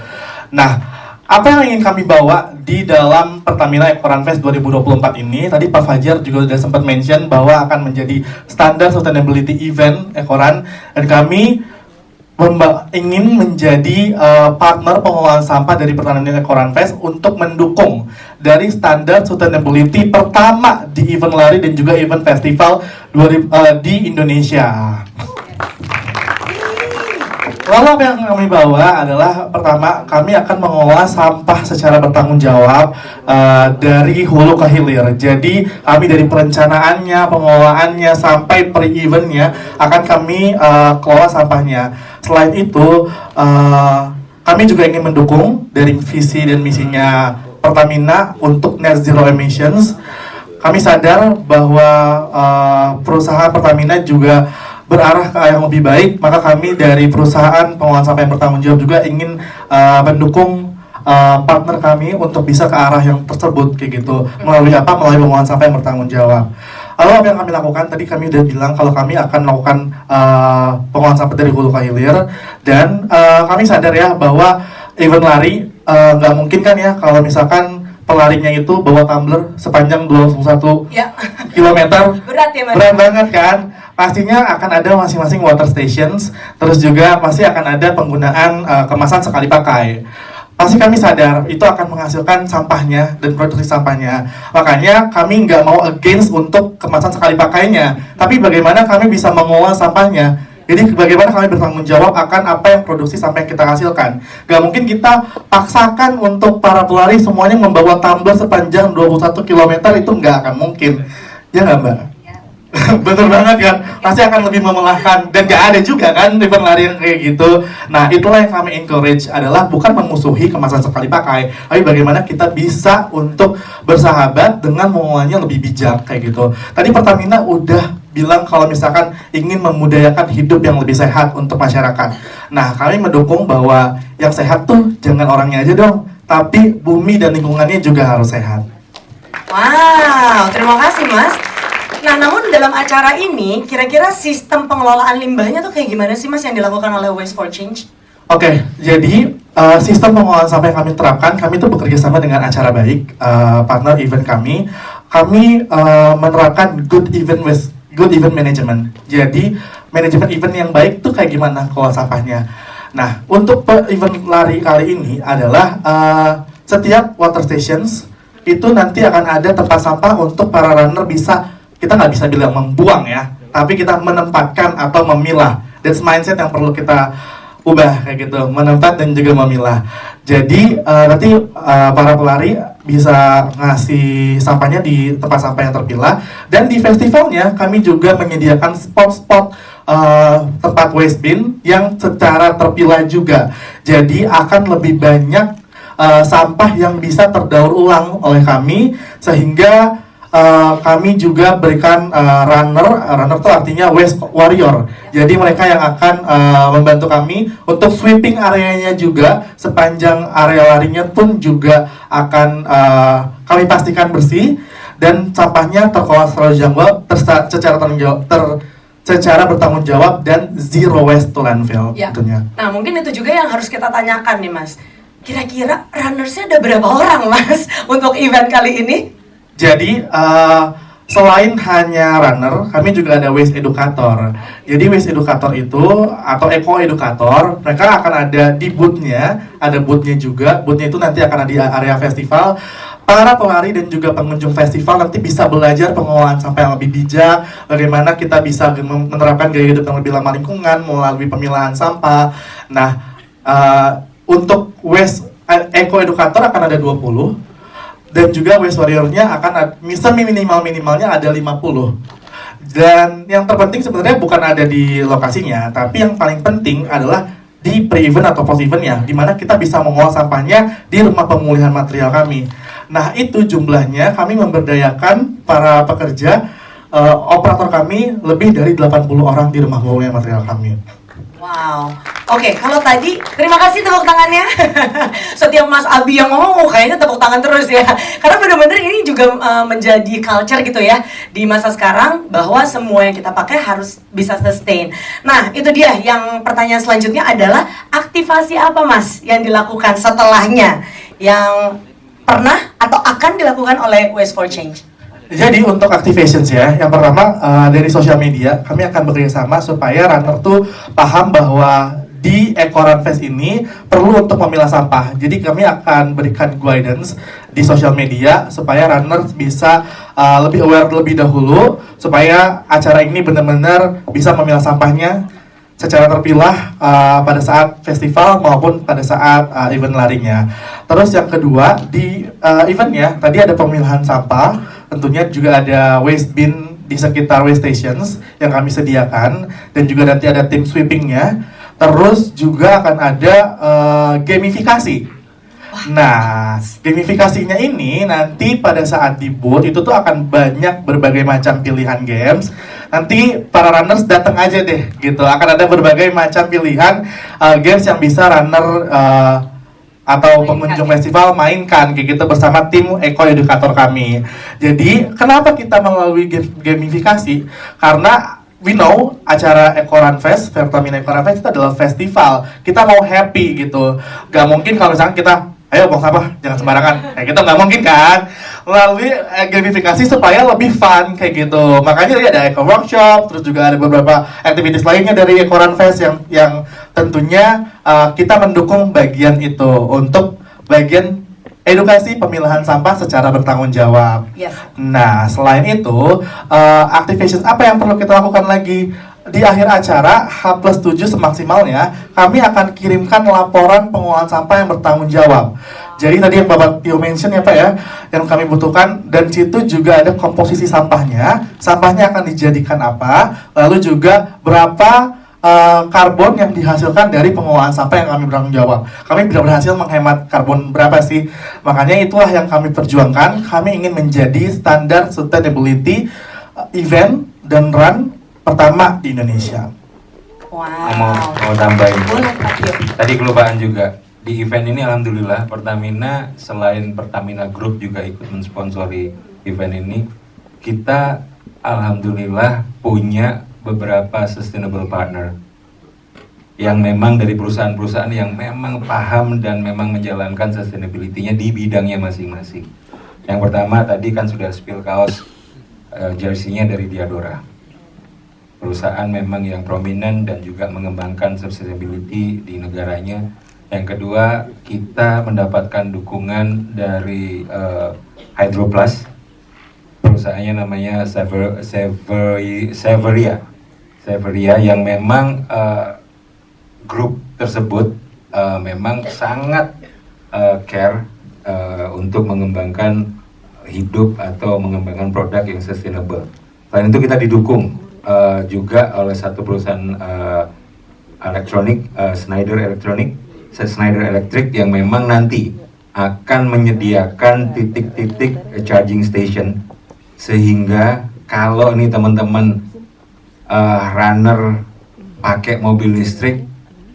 [SPEAKER 6] Nah, apa yang ingin kami bawa di dalam Pertamina Ekoran Fest 2024 ini, tadi Pak Fajar juga sudah sempat mention bahwa akan menjadi standar sustainability event Ekoran, dan kami ingin menjadi partner pengolahan sampah dari Pertamina Ekoran Fest untuk mendukung dari standar sustainability pertama di event lari dan juga event festival di Indonesia. Lalu apa yang kami bawa adalah pertama, kami akan mengolah sampah secara bertanggung jawab dari hulu ke hilir. Jadi kami dari perencanaannya, pengolahannya sampai pre-eventnya akan kami kelola sampahnya. Selain itu, kami juga ingin mendukung dari visi dan misinya Pertamina untuk net zero emissions. Kami sadar bahwa perusahaan Pertamina juga berarah ke yang lebih baik, maka kami dari perusahaan pengolahan sampah yang bertanggung jawab juga ingin mendukung partner kami untuk bisa ke arah yang tersebut kayak gitu. Melalui apa? Melalui pengolahan sampah yang bertanggung jawab. Lalu apa yang kami lakukan? Tadi kami udah bilang kalau kami akan melakukan pengolahan sampah dari hulu ke hilir, dan kami sadar ya bahwa event lari nggak mungkin kan ya kalau misalkan pelarinya itu bawa tumbler sepanjang 21
[SPEAKER 1] Ya.
[SPEAKER 6] kilometer.
[SPEAKER 1] Berat ya Mas?
[SPEAKER 6] Berat banget kan? pastinya akan ada masing-masing water stations, terus juga pasti akan ada penggunaan kemasan sekali pakai. Pasti kami sadar itu akan menghasilkan sampahnya dan produksi sampahnya. Makanya kami nggak mau against untuk kemasan sekali pakainya, tapi bagaimana kami bisa mengolah sampahnya. Jadi bagaimana kami bertanggung jawab akan apa yang produksi sampah yang kita hasilkan. Gak mungkin kita paksakan untuk para pelari semuanya membawa tumbler sepanjang 21 km, itu nggak akan mungkin. Ya nggak Mbak? Betul banget kan, pasti akan lebih memelahkan dan gak ada juga kan event lari yang kayak gitu. Nah itulah yang kami encourage, adalah bukan memusuhi kemasan sekali pakai, tapi bagaimana kita bisa untuk bersahabat dengan mengolahnya lebih bijak kayak gitu. Tadi Pertamina udah bilang kalau misalkan ingin memudayakan hidup yang lebih sehat untuk masyarakat. Nah kami mendukung bahwa yang sehat tuh jangan orangnya aja dong, tapi bumi dan lingkungannya juga harus sehat.
[SPEAKER 1] Wow, terima kasih Mas. Nah, namun dalam acara ini, kira-kira sistem pengelolaan limbahnya tuh kayak gimana sih Mas yang dilakukan oleh Waste for Change?
[SPEAKER 6] Oke, jadi sistem pengelolaan sampah yang kami terapkan, kami tuh bekerja sama dengan Acara Baik, partner event kami. Kami menerapkan good event management. Jadi manajemen event yang baik tuh kayak gimana kelola sampahnya. Nah, untuk event lari kali ini adalah setiap water stations itu nanti akan ada tempat sampah untuk para runner bisa, kita nggak bisa bilang membuang ya, tapi kita menempatkan atau memilah. That's mindset yang perlu kita ubah kayak gitu, menempat dan juga memilah. Jadi nanti para pelari bisa ngasih sampahnya di tempat sampah yang terpilah, dan di festivalnya kami juga menyediakan spot-spot tempat waste bin yang secara terpilah juga. Jadi akan lebih banyak sampah yang bisa terdaur ulang oleh kami, sehingga kami juga berikan runner itu artinya waste warrior. Jadi mereka yang akan membantu kami untuk sweeping areanya juga, sepanjang area larinya pun juga akan kami pastikan bersih dan sampahnya terkelola secara bertanggung jawab dan zero waste to landfill
[SPEAKER 1] Ya.
[SPEAKER 6] tentunya.
[SPEAKER 1] Nah, mungkin itu juga yang harus kita tanyakan nih Mas. Kira-kira runnersnya ada berapa orang Mas untuk event kali ini?
[SPEAKER 6] Jadi selain hanya runner, kami juga ada waste educator. Jadi waste educator itu atau eco educator, mereka akan ada di booth-nya, ada booth-nya juga. Booth-nya itu nanti akan ada di area festival. Para pelari dan juga pengunjung festival nanti bisa belajar pengolahan sampah yang lebih bijak, bagaimana kita bisa menerapkan gaya hidup yang lebih ramah lingkungan melalui pemilahan sampah. Nah, untuk waste eco educator akan ada 20. Dan juga waste warrior-nya akan minimalnya ada 50. Dan yang terpenting sebenarnya bukan ada di lokasinya, tapi yang paling penting adalah di pre-event atau post-event-nya, di mana kita bisa mengolah sampahnya di rumah pemulihan material kami. Nah, itu jumlahnya kami memberdayakan para pekerja, operator kami lebih dari 80 orang di rumah pemulihan material kami.
[SPEAKER 1] Wow. Oke, kalau tadi, terima kasih tepuk tangannya. Setiap Mas Abi yang ngomong, kayaknya tepuk tangan terus ya. Karena benar-benar ini juga menjadi culture gitu ya di masa sekarang, bahwa semua yang kita pakai harus bisa sustain. Nah, itu dia yang pertanyaan selanjutnya adalah aktivasi apa Mas yang dilakukan setelahnya, yang pernah atau akan dilakukan oleh Waste for Change?
[SPEAKER 6] Jadi untuk activations ya, yang pertama dari sosial media kami akan bekerja sama supaya runner tuh paham bahwa di Eco Run Fest ini perlu untuk memilah sampah. Jadi kami akan berikan guidance di sosial media supaya runner bisa lebih aware lebih dahulu, supaya acara ini benar-benar bisa memilah sampahnya secara terpilah pada saat festival maupun pada saat event larinya. Terus yang kedua, di eventnya tadi ada pemilahan sampah, tentunya juga ada waste bin di sekitar waste stations yang kami sediakan, dan juga nanti ada tim sweepingnya. Terus juga akan ada gamifikasi. Nah, gamifikasinya ini nanti pada saat di booth itu tuh akan banyak berbagai macam pilihan games. Nanti para runners datang aja deh gitu. Akan ada berbagai macam pilihan games yang bisa runner atau pengunjung festival mainkan kayak gitu bersama tim Eco Educator kami. Jadi, kenapa kita melalui gamifikasi? Karena we know acara Eco Run Fest, Pertamina Eco Run Fest itu adalah festival. Kita mau happy gitu. Gak mungkin kalau misalnya kita, ayo buang sampah, jangan sembarangan. Kayak gitu nggak mungkin kan. melalui gamifikasi supaya lebih fun kayak gitu. Makanya tadi ada eco workshop, terus juga ada beberapa activities lainnya dari Ekoran Fest yang tentunya kita mendukung bagian itu untuk bagian edukasi pemilahan sampah secara bertanggung jawab.
[SPEAKER 1] Yes.
[SPEAKER 6] Nah, selain itu, activation apa yang perlu kita lakukan lagi? Di akhir acara, H+7 semaksimalnya, kami akan kirimkan laporan pengolahan sampah yang bertanggung jawab. Jadi tadi yang Bapak Tio mention ya Pak ya, yang kami butuhkan, dan situ juga ada komposisi sampahnya akan dijadikan apa, lalu juga berapa karbon yang dihasilkan dari pengolahan sampah yang kami bertanggung jawab. Kami bisa berhasil menghemat karbon berapa sih? Makanya itulah yang kami perjuangkan. Kami ingin menjadi standar sustainability event dan run pertama di Indonesia.
[SPEAKER 1] Wow.
[SPEAKER 2] Mau tambahin.
[SPEAKER 1] Boleh Pak Tio.
[SPEAKER 2] Tadi kelupaan juga di event ini alhamdulillah Pertamina selain Pertamina Group juga ikut mensponsori event ini. Kita alhamdulillah punya beberapa sustainable partner yang memang dari perusahaan-perusahaan yang memang paham dan memang menjalankan sustainability-nya di bidangnya masing-masing. Yang pertama tadi kan sudah spill kaos jersey-nya dari Diadora. Perusahaan memang yang prominent dan juga mengembangkan sustainability di negaranya. Yang kedua, kita mendapatkan dukungan dari Hydroplus. Perusahaannya namanya Severia yang memang grup tersebut memang sangat care untuk mengembangkan hidup atau mengembangkan produk yang sustainable. Selain itu kita didukung juga oleh satu perusahaan elektronik, Schneider Electric yang memang nanti akan menyediakan titik-titik charging station sehingga kalau ini teman-teman runner pakai mobil listrik,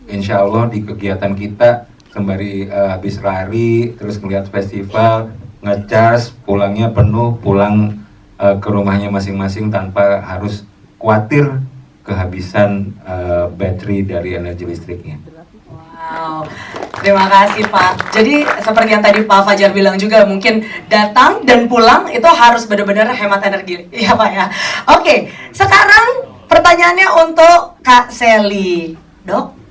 [SPEAKER 2] insya Allah di kegiatan kita sembari habis lari terus melihat festival ngecas pulangnya penuh, pulang ke rumahnya masing-masing tanpa harus khawatir kehabisan baterai dari energi listriknya.
[SPEAKER 1] Wow, terima kasih Pak. Jadi seperti yang tadi Pak Fajar bilang juga, mungkin datang dan pulang itu harus benar-benar hemat energi, ya Pak ya. Oke, sekarang pertanyaannya untuk Kak Sally, Dok.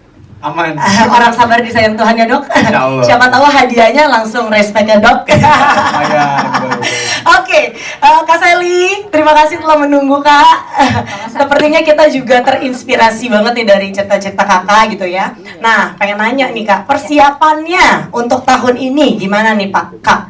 [SPEAKER 3] Aman.
[SPEAKER 1] Orang sabar disayang Tuhan ya Dok.
[SPEAKER 3] Insya Allah.
[SPEAKER 1] Siapa tahu hadiahnya langsung respect ya Dok. Oke, Kak Sally, terima kasih telah menunggu Kak. Sepertinya kita juga terinspirasi banget nih dari cerita-cerita Kakak gitu ya. Nah, pengen nanya nih Kak, persiapannya untuk tahun ini gimana nih Pak Kak?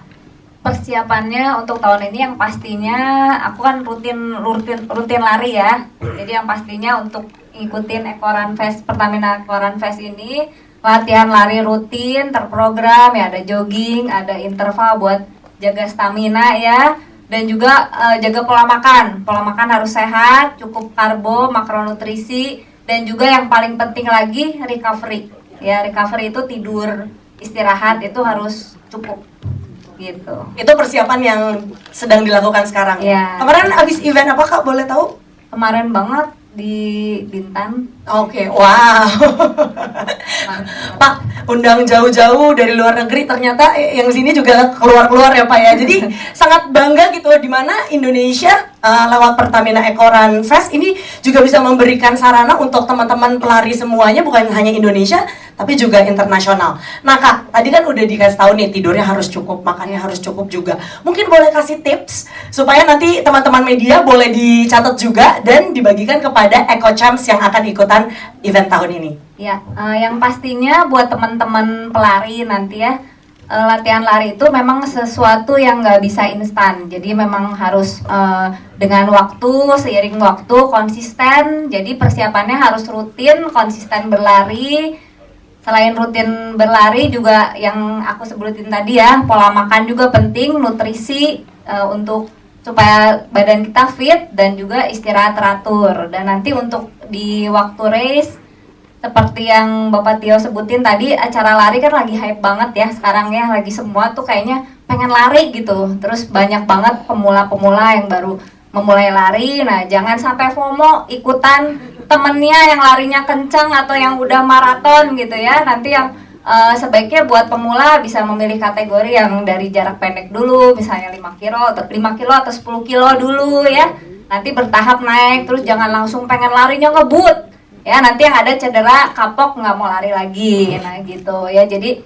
[SPEAKER 4] Persiapannya untuk tahun ini yang pastinya aku kan rutin lari ya. Jadi yang pastinya untuk ngikutin Ekoran Fest, Pertamina Ekoran Fest ini latihan lari rutin terprogram ya, ada jogging, ada interval buat jaga stamina ya, dan juga jaga pola makan. Pola makan harus sehat, cukup karbo, makronutrisi, dan juga yang paling penting lagi recovery. Ya, recovery itu tidur, istirahat itu harus cukup. Gitu.
[SPEAKER 1] Itu persiapan yang sedang dilakukan sekarang.
[SPEAKER 4] Ya.
[SPEAKER 1] Kemarin abis event apa Kak, boleh tahu?
[SPEAKER 4] Kemarin banget di Bintan.
[SPEAKER 1] Oke, wow. Pak, undang jauh-jauh dari luar negeri, ternyata yang sini juga keluar-keluar ya Pak ya. Jadi sangat bangga gitu di mana Indonesia lewat Pertamina Ekoran Fest ini juga bisa memberikan sarana untuk teman-teman pelari semuanya, bukan hanya Indonesia tapi juga internasional. Nah Kak, tadi kan udah dikasih tahu nih tidurnya harus cukup, makannya harus cukup juga. Mungkin boleh kasih tips supaya nanti teman-teman media boleh dicatat juga dan dibagikan kepada Eco Champs yang akan ikutan event tahun ini.
[SPEAKER 4] Ya, yang pastinya buat teman-teman pelari nanti ya, latihan lari itu memang sesuatu yang nggak bisa instan. Jadi memang harus dengan waktu, seiring waktu, konsisten. Jadi persiapannya harus rutin, konsisten berlari. Selain rutin berlari juga yang aku sebutin tadi ya, pola makan juga penting, nutrisi untuk supaya badan kita fit dan juga istirahat teratur. Dan nanti untuk di waktu race seperti yang Bapak Tio sebutin tadi, acara lari kan lagi hype banget ya sekarang ya, lagi semua tuh kayaknya pengen lari gitu. Terus banyak banget pemula-pemula yang baru memulai lari. Nah, jangan sampai FOMO ikutan temennya yang larinya kencang atau yang udah maraton gitu ya. Nanti yang sebaiknya buat pemula bisa memilih kategori yang dari jarak pendek dulu, misalnya 5 kilo atau 10 kilo dulu ya. Nanti bertahap naik, terus jangan langsung pengen larinya ngebut. Ya, nanti yang ada cedera, kapok, nggak mau lari lagi. Nah, gitu ya. Jadi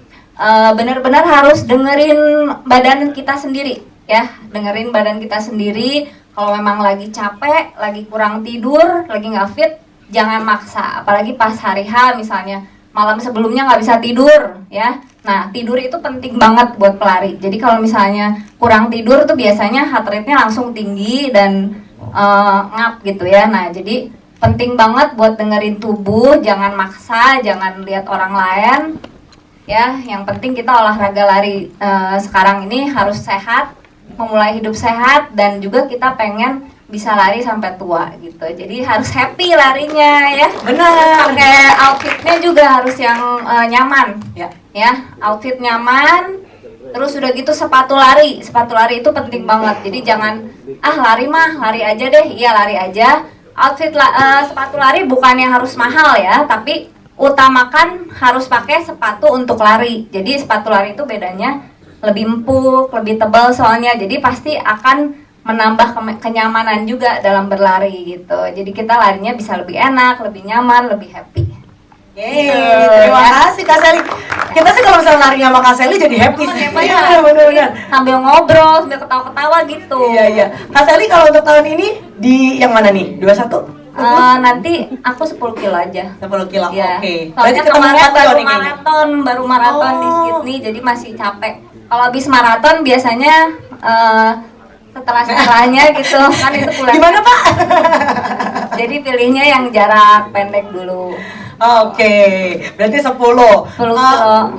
[SPEAKER 4] benar-benar harus dengerin badan kita sendiri ya. Dengerin badan kita sendiri. Kalau memang lagi capek, lagi kurang tidur, lagi nggak fit, jangan maksa. Apalagi pas hari H misalnya, malam sebelumnya nggak bisa tidur ya. Nah, tidur itu penting banget buat pelari. Jadi kalau misalnya kurang tidur tuh biasanya heart rate-nya langsung tinggi dan ngap gitu ya. Nah, jadi penting banget buat dengerin tubuh, jangan maksa, jangan lihat orang lain ya. Yang penting kita olahraga lari sekarang ini harus sehat, memulai hidup sehat, dan juga kita pengen bisa lari sampai tua gitu. Jadi harus happy larinya ya.
[SPEAKER 1] Benar.
[SPEAKER 4] Pakai outfitnya juga harus yang nyaman
[SPEAKER 1] Ya.
[SPEAKER 4] ya. Outfit nyaman. Terus udah gitu sepatu lari itu penting banget. Jadi jangan lari mah lari aja deh. Iya, lari aja. Outfit sepatu lari bukan yang harus mahal ya, tapi utamakan harus pakai sepatu untuk lari. Jadi sepatu lari itu bedanya lebih empuk, lebih tebal soalnya. Jadi pasti akan menambah kenyamanan juga dalam berlari gitu. Jadi kita larinya bisa lebih enak, lebih nyaman, lebih happy.
[SPEAKER 1] Yeay, terima kasih Kak Sally. Kita sih kalau misalnya lari sama Kak Sally jadi happy sih. Iya, benar-benar.
[SPEAKER 4] Sambil ngobrol, sambil ketawa-ketawa gitu.
[SPEAKER 1] Iya, iya. Kak Sally kalau untuk tahun ini di yang mana nih? 21?
[SPEAKER 4] Nanti aku 10 kilo aja.
[SPEAKER 1] 10 kilo,
[SPEAKER 4] Ya.
[SPEAKER 1] oke.
[SPEAKER 4] Soalnya
[SPEAKER 1] ketemu
[SPEAKER 4] kemarin
[SPEAKER 1] Kak Tio
[SPEAKER 4] baru
[SPEAKER 1] nih kayaknya.
[SPEAKER 4] maraton di
[SPEAKER 1] Oh.
[SPEAKER 4] Sydney, jadi masih capek. Kalau habis maraton biasanya setelah-setelahnya gitu kan itu pulang.
[SPEAKER 1] Gimana Pak?
[SPEAKER 4] Jadi pilihnya yang jarak pendek dulu.
[SPEAKER 1] Oke, berarti 10.
[SPEAKER 4] 10 kilo.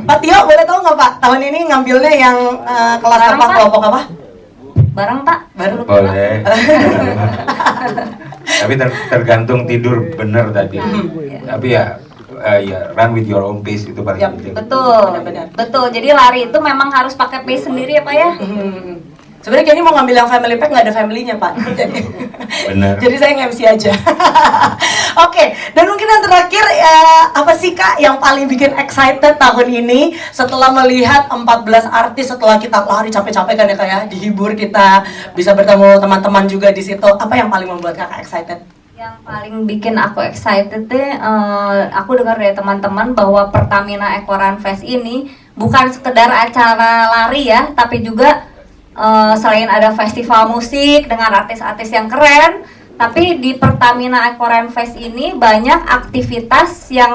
[SPEAKER 1] Pak Tio boleh tahu nggak Pak, tahun ini ngambilnya yang kelas
[SPEAKER 4] Bareng,
[SPEAKER 1] apa,
[SPEAKER 4] Pak.
[SPEAKER 1] kelompok apa?
[SPEAKER 4] Bareng Pak?
[SPEAKER 1] Baru.
[SPEAKER 4] 10 kilo.
[SPEAKER 2] Boleh. Tapi tergantung tidur bener tadi. Tapi ya run with your own pace itu paling
[SPEAKER 1] Yap,
[SPEAKER 2] penting.
[SPEAKER 4] Betul.
[SPEAKER 1] Benar-benar.
[SPEAKER 4] Betul. Jadi lari itu memang harus pakai pace sendiri ya Pak ya?
[SPEAKER 1] Sebenarnya Kenny mau ngambil yang family pack, nggak ada family-nya Pak. Jadi,
[SPEAKER 2] Bener.
[SPEAKER 1] jadi saya nge-MC aja. Oke, dan mungkin yang terakhir apa sih Kak yang paling bikin excited tahun ini setelah melihat 14 artis, setelah kita lari capek-capek kan ya Kak ya, dihibur, kita bisa bertemu teman-teman juga di situ. Apa yang paling membuat Kakak excited?
[SPEAKER 4] Yang paling bikin aku excited deh, aku dengar dari teman-teman bahwa Pertamina Eco Run Fest ini bukan sekedar acara lari ya, tapi juga selain ada festival musik dengan artis-artis yang keren, tapi di Pertamina Eco Run Fest ini banyak aktivitas yang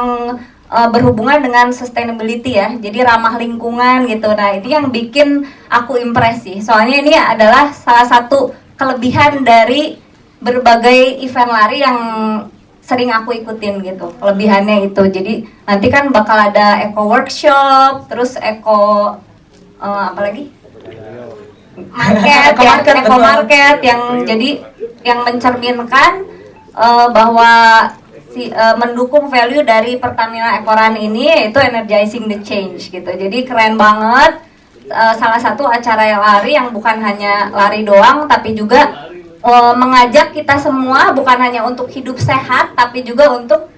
[SPEAKER 4] berhubungan dengan sustainability ya, jadi ramah lingkungan gitu. Nah itu yang bikin aku impresi, soalnya ini adalah salah satu kelebihan dari berbagai event lari yang sering aku ikutin gitu, kelebihannya itu. Jadi nanti kan bakal ada eco workshop, terus eco apa lagi? Market, eco market yang jadi yang mencerminkan bahwa mendukung value dari Pertamina Eco Run ini, yaitu energizing the change gitu. Jadi keren banget, salah satu acara lari yang bukan hanya lari doang, tapi juga mengajak kita semua bukan hanya untuk hidup sehat, tapi juga untuk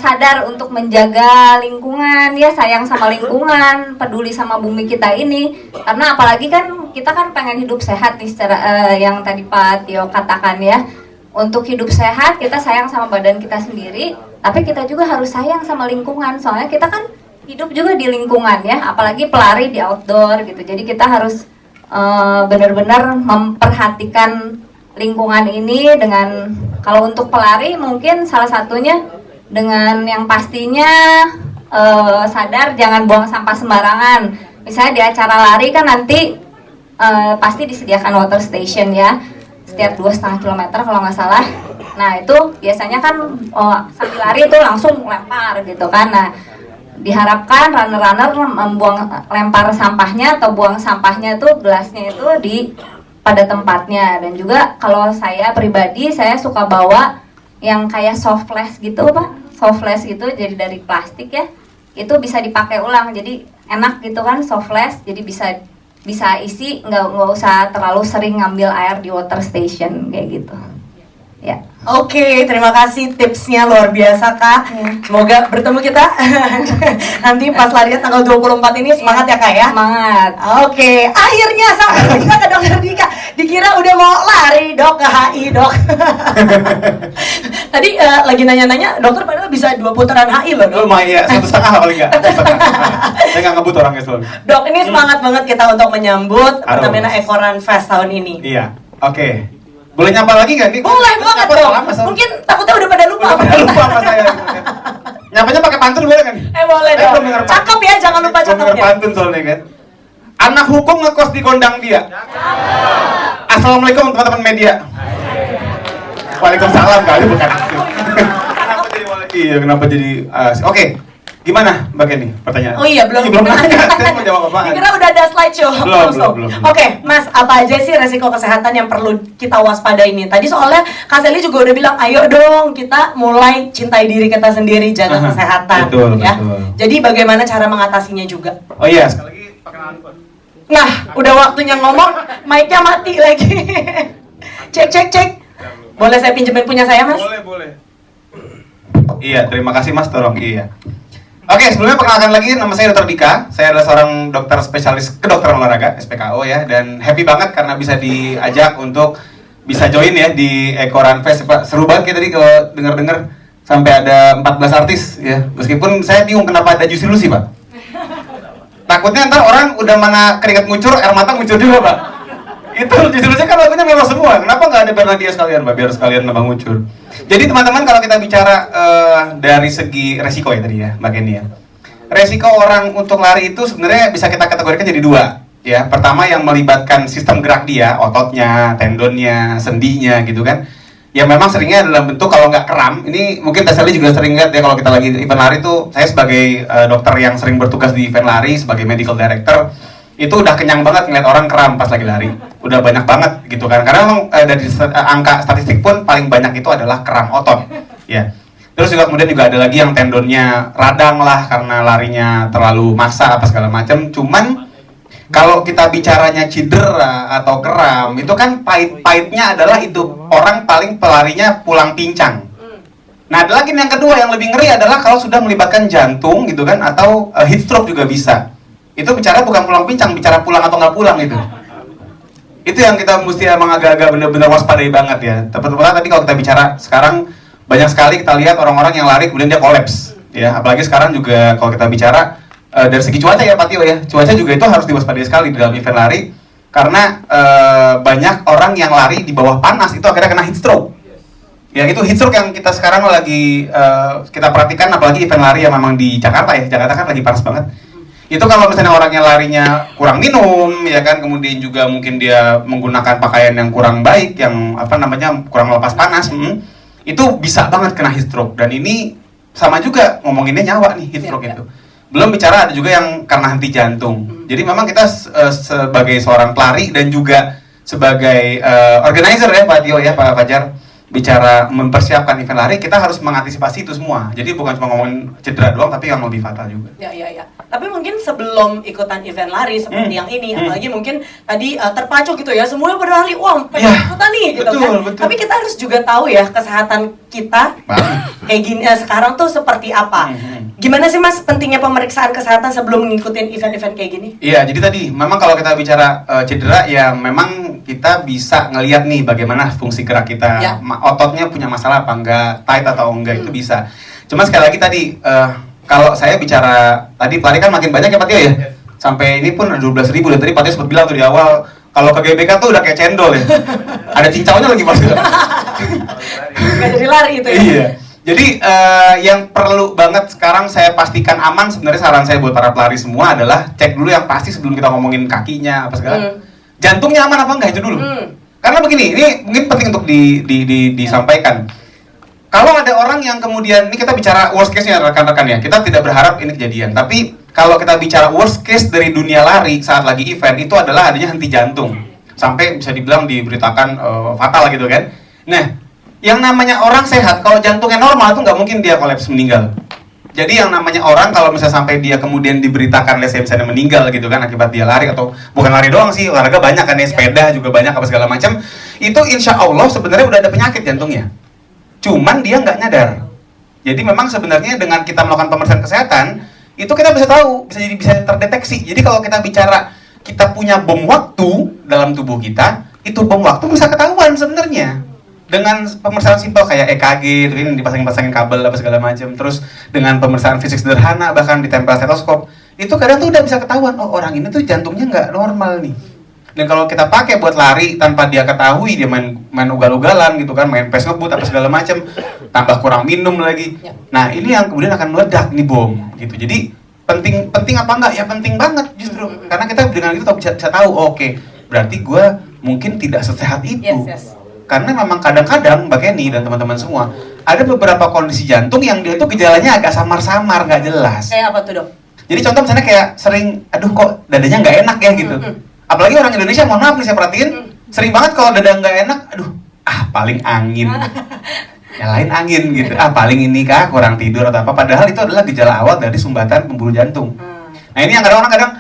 [SPEAKER 4] sadar untuk menjaga lingkungan ya, sayang sama lingkungan, peduli sama bumi kita ini. Karena apalagi kan kita kan pengen hidup sehat nih, secara yang tadi Pak Tio katakan ya, untuk hidup sehat kita sayang sama badan kita sendiri, tapi kita juga harus sayang sama lingkungan, soalnya kita kan hidup juga di lingkungan ya, apalagi pelari di outdoor gitu. Jadi kita harus benar-benar memperhatikan lingkungan ini. Dengan kalau untuk pelari mungkin salah satunya dengan yang pastinya sadar jangan buang sampah sembarangan. Misalnya di acara lari kan nanti pasti disediakan water station ya, setiap 2,5 km kalau nggak salah. Nah itu biasanya kan sambil lari itu langsung lempar gitu kan. Nah diharapkan runner-runner lempar sampahnya atau buang sampahnya itu, gelasnya itu pada tempatnya. Dan juga kalau saya pribadi, saya suka bawa yang kayak soft flask gitu Pak, soft flask gitu, jadi dari plastik ya, itu bisa dipakai ulang, jadi enak gitu kan soft flask, jadi bisa isi, nggak usah terlalu sering ngambil air di water station kayak gitu ya.
[SPEAKER 1] Oke, terima kasih tipsnya luar biasa Kak. Semoga bertemu kita nanti pas lari tanggal 24 ini. Semangat ya Kak ya.
[SPEAKER 4] Semangat.
[SPEAKER 1] Oke, akhirnya sampai kita ke Dokter Dika. Dikira udah mau lari dok ke HI dok. Tadi lagi nanya-nanya dokter padahal bisa 2 putaran HI loh dok.
[SPEAKER 3] Lumayan, 1,5 paling nggak. 1,5. Saya nggak ngebut orangnya selalu.
[SPEAKER 1] Dok ini semangat banget kita untuk menyambut
[SPEAKER 3] Harus.
[SPEAKER 1] Pertamina Ekoran Fest tahun ini.
[SPEAKER 3] Iya, oke. Boleh nyapa lagi nggak nih?
[SPEAKER 1] Boleh banget
[SPEAKER 3] Nyapa
[SPEAKER 1] dong.
[SPEAKER 3] lama, soalnya.
[SPEAKER 1] Mungkin takutnya udah pada lupa.
[SPEAKER 3] Udah pada lupa sama saya. Nyapanya pakai pantun boleh kan?
[SPEAKER 1] Boleh
[SPEAKER 3] Saya
[SPEAKER 1] dong.
[SPEAKER 3] belum dengar pantun.
[SPEAKER 1] Cakep ya, jangan lupa
[SPEAKER 3] Belum dengar
[SPEAKER 1] cakepnya.
[SPEAKER 3] pantun soalnya kan. Anak hukum ngekos di gondang dia. Assalamualaikum teman-teman media. Waalaikumsalam kali bukan. Kenapa jadi iya, kenapa jadi oke. Gimana Mbak Kenny pertanyaan?
[SPEAKER 1] Oh iya, belum
[SPEAKER 3] nanya. Saya mau jawab apaan?
[SPEAKER 1] Dikira udah ada slideshow.
[SPEAKER 3] Belum.
[SPEAKER 1] Oke, Mas, apa aja sih resiko kesehatan yang perlu kita waspadai ini? Tadi soalnya Kak Sally juga udah bilang, ayo dong kita mulai cintai diri kita sendiri, jaga
[SPEAKER 3] Aha,
[SPEAKER 1] kesehatan.
[SPEAKER 3] betul,
[SPEAKER 1] ya.
[SPEAKER 3] betul.
[SPEAKER 1] Jadi bagaimana cara mengatasinya juga?
[SPEAKER 3] Oh iya, sekali lagi perkenalan.
[SPEAKER 1] Nah, udah waktunya ngomong, mic-nya mati lagi. Cek. Boleh saya pinjemin punya saya, Mas?
[SPEAKER 3] Boleh. Iya, terima kasih Mas, tolong iya. Oke, sebelumnya perkenalkan lagi, nama saya Dr. Dika. Saya adalah seorang dokter spesialis kedokteran olahraga, SPKO ya. Dan happy banget karena bisa diajak untuk bisa join ya di Ekoran Fest. Pak, seru banget ya tadi kalau denger-denger sampai ada 14 artis ya. Meskipun saya bingung kenapa ada Juicy Lucy, Pak. Takutnya ntar orang udah mana keringat ngucur, air mata ngucur juga, Pak. Itu Juicy Lucy kan lagunya melo semua. Kenapa nggak ada Bernardia sekalian, Pak? Biar sekalian nambah ngucur. Jadi teman-teman kalau kita bicara dari segi resiko ya tadi ya, Mbak Kenny ya. Resiko orang untuk lari itu sebenarnya bisa kita kategorikan jadi 2 ya. Pertama yang melibatkan sistem gerak dia, ototnya, tendonnya, sendinya gitu kan. Ya memang seringnya dalam bentuk kalau nggak kram. Ini mungkin Teh Sally juga sering lihat ya kalau kita lagi event lari tuh. Saya sebagai dokter yang sering bertugas di event lari sebagai medical director itu udah kenyang banget ngeliat orang kram pas lagi lari. Udah banyak banget gitu kan. Karena memang dari angka statistik pun paling banyak itu adalah kram otot. Ya. Terus juga kemudian juga ada lagi yang tendonnya radang lah karena larinya terlalu maksa apa segala macam. Cuman kalau kita bicaranya cedera atau kram itu kan pahit-pahitnya adalah itu orang paling pelarinya pulang pincang. Nah, ada lagi yang kedua yang lebih ngeri adalah kalau sudah melibatkan jantung gitu kan atau heat stroke juga bisa. Itu bicara bukan pulang pincang, bicara pulang atau nggak pulang itu. Itu yang kita mesti emang agak-agak bener-bener waspadai banget ya. Tepat-tepat tadi kalau kita bicara sekarang banyak sekali kita lihat orang-orang yang lari kemudian dia kolaps ya. Apalagi sekarang juga kalau kita bicara dari segi cuaca ya Pak Tio ya. Cuaca juga itu harus diwaspadai sekali di dalam event lari karena banyak orang yang lari di bawah panas itu akhirnya kena heat stroke. Ya itu heat stroke yang kita sekarang lagi kita perhatikan apalagi event lari yang memang di Jakarta ya. Jakarta kan lagi panas banget. Itu kalau misalnya orangnya larinya kurang minum ya kan, kemudian juga mungkin dia menggunakan pakaian yang kurang baik, yang apa namanya kurang lepas panas, itu bisa banget kena heat stroke. Dan ini sama juga ngomonginnya nyawa nih heat stroke itu. Belum bicara ada juga yang karena henti jantung. Jadi memang kita sebagai seorang pelari dan juga sebagai organizer ya Pak Tio ya Pak Fajar, bicara mempersiapkan event lari, kita harus mengantisipasi itu semua. Jadi bukan cuma ngomongin cedera doang, tapi yang lebih fatal juga.
[SPEAKER 1] Ya. Tapi mungkin sebelum ikutan event lari seperti yang ini, apalagi mungkin tadi terpacu gitu ya, semuanya berlari, wah pengen ikutan nih gitu kan.
[SPEAKER 3] Betul.
[SPEAKER 1] Tapi kita harus juga tahu ya kesehatan kita kayak gini sekarang tuh seperti apa. Gimana sih Mas pentingnya pemeriksaan kesehatan sebelum ngikutin event-event kayak gini?
[SPEAKER 3] Iya, jadi tadi memang kalau kita bicara cedera ya memang kita bisa ngelihat nih bagaimana fungsi gerak kita, ototnya punya masalah apa enggak, tight atau enggak itu bisa. Cuma sekali lagi tadi kalau saya bicara tadi pelari kan makin banyak ya Pak Tio ya. Sampai ini pun ada 12.000 dan tadi Pak Tio sempat bilang tuh di awal kalau ke GBK tuh udah kayak cendol ya. Ada cincaunya lagi Pak Tio.
[SPEAKER 1] Nggak jadi lari itu ya.
[SPEAKER 3] Iya. Jadi yang perlu banget sekarang saya pastikan aman, sebenarnya saran saya buat para pelari semua adalah cek dulu yang pasti sebelum kita ngomongin kakinya apa segala. Jantungnya aman apa enggak itu dulu. Karena begini, ini mungkin penting untuk disampaikan. Kalau ada orang yang kemudian, ini kita bicara worst case-nya rekan-rekan ya, kita tidak berharap ini kejadian. Tapi kalau kita bicara worst case dari dunia lari saat lagi event, itu adalah adanya henti jantung. Sampai bisa dibilang diberitakan fatal gitu kan. Nah, yang namanya orang sehat, kalau jantungnya normal itu nggak mungkin dia kolaps meninggal. Jadi yang namanya orang kalau misalnya sampai dia kemudian diberitakan misalnya meninggal gitu kan akibat dia lari, atau bukan lari doang sih, olahraga banyak kan ya, sepeda juga banyak apa segala macam, itu insya Allah sebenarnya udah ada penyakit jantungnya. cuman dia nggak nyadar. Jadi memang sebenarnya dengan kita melakukan pemeriksaan kesehatan, itu kita bisa tahu, bisa terdeteksi. Jadi kalau kita bicara kita punya bom waktu dalam tubuh kita, itu bom waktu bisa ketahuan sebenarnya. Dengan pemeriksaan simpel kayak EKG, ini dipasangin kabel apa segala macam, terus dengan pemeriksaan fisik sederhana bahkan ditempel stetoskop, itu kadang tuh udah bisa ketahuan, oh orang ini tuh jantungnya nggak normal nih. Dan kalau kita pakai buat lari tanpa dia ketahui, dia main ugal-ugalan gitu kan, main pes ngebut apa segala macam, tambah kurang minum lagi. Nah ini yang kemudian akan meledak nih bom gitu. Jadi penting apa enggak? Ya penting banget justru, karena kita dengan itu bisa tahu, oh, oke, berarti gue mungkin tidak sesehat itu.
[SPEAKER 1] Yes.
[SPEAKER 3] Karena memang kadang-kadang Mbak Kenny dan teman-teman semua, ada beberapa kondisi jantung yang dia tuh gejalanya agak samar-samar, nggak jelas.
[SPEAKER 1] Kayak apa tuh, Dok?
[SPEAKER 3] Jadi contoh misalnya kayak sering, aduh kok dadanya nggak enak ya gitu. Apalagi orang Indonesia, mohon maaf nih saya perhatiin, sering banget kalau dada nggak enak, aduh, paling angin. Nyalain angin gitu, paling ini kah, kurang tidur atau apa. Padahal itu adalah gejala awal dari sumbatan pembuluh jantung. Nah ini yang kadang-kadang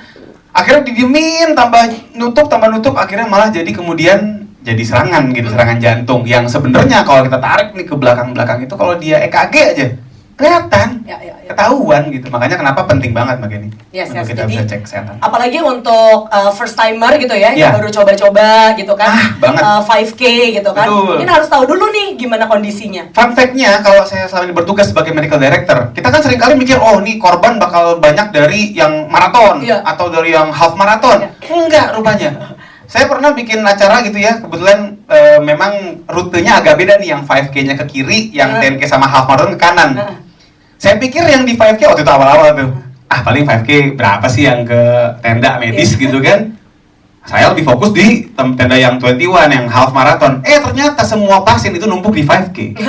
[SPEAKER 3] akhirnya didiemin, tambah nutup, akhirnya malah jadi kemudian jadi serangan gitu, serangan jantung. Yang sebenarnya kalau kita tarik nih ke belakang-belakang itu, kalau dia EKG aja kelihatan, ketahuan gitu. Makanya kenapa penting banget Mbak Kenny untuk kita
[SPEAKER 1] Jadi,
[SPEAKER 3] bisa cek kesehatan.
[SPEAKER 1] apalagi untuk first timer gitu ya, yang baru coba-coba gitu kan,
[SPEAKER 3] banget.
[SPEAKER 1] 5K gitu kan.
[SPEAKER 3] Betul.
[SPEAKER 1] Ini harus tahu dulu nih gimana kondisinya.
[SPEAKER 3] Fun fact-nya, kalau saya selama ini bertugas sebagai medical director, kita kan seringkali mikir, oh nih korban bakal banyak dari yang maraton atau dari yang half maraton. Enggak rupanya. Saya pernah bikin acara gitu ya, kebetulan memang rutenya agak beda nih, yang 5K-nya ke kiri, yang 10K sama half marathon ke kanan. Saya pikir yang di 5K waktu itu awal-awal tuh, paling 5K berapa sih yang ke tenda medis gitu kan. Saya lebih fokus di tenda yang 21, yang half marathon. Ternyata semua pasien itu numpuk di 5K.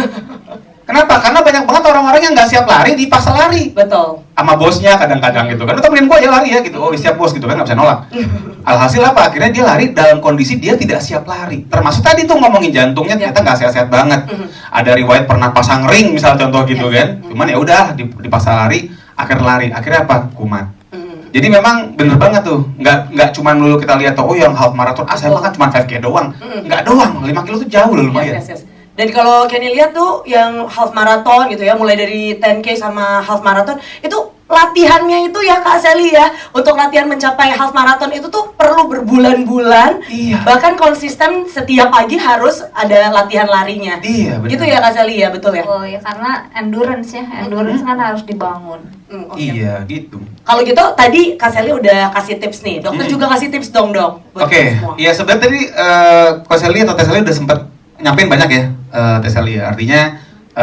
[SPEAKER 3] Kenapa? Karena banyak banget orang-orang yang nggak siap lari, dipaksa lari.
[SPEAKER 1] Betul.
[SPEAKER 3] Sama bosnya kadang-kadang gitu kan, temenin gue aja lari ya gitu, oh siap bos gitu kan, nggak bisa nolak. Alhasil apa? Akhirnya dia lari dalam kondisi dia tidak siap lari. Termasuk tadi tuh ngomongin jantungnya ternyata nggak sehat-sehat banget. Ada riwayat pernah pasang ring misal contoh gitu kan, cuman ya udah dipaksa lari, akhirnya apa? Kumat. Jadi memang bener banget tuh, nggak cuma dulu kita lihat oh yang half marathon, saya makan cuma 5K doang, nggak doang, 5 kilo tuh jauh loh lumayan.
[SPEAKER 1] Yes. Dan kalau Kenny lihat tuh yang half marathon gitu ya, mulai dari 10K sama half marathon, itu latihannya itu ya Kak Sally ya, untuk latihan mencapai half marathon itu tuh perlu berbulan-bulan.
[SPEAKER 3] Iya.
[SPEAKER 1] Bahkan konsisten setiap pagi harus ada latihan larinya.
[SPEAKER 3] Iya, benar.
[SPEAKER 1] Gitu ya Kak Sally ya, betul ya?
[SPEAKER 4] Oh ya, karena endurance kan harus dibangun.
[SPEAKER 1] Oke.
[SPEAKER 3] Iya gitu.
[SPEAKER 1] Kalau gitu tadi Kak Sally udah kasih tips nih, dokter juga kasih tips dong dok. buat
[SPEAKER 3] Oke,
[SPEAKER 1] kita semua.
[SPEAKER 3] iya sebenarnya tadi Coach Sally atau Teh Sally udah sempat nyampein banyak ya, Teh Sally ya. Artinya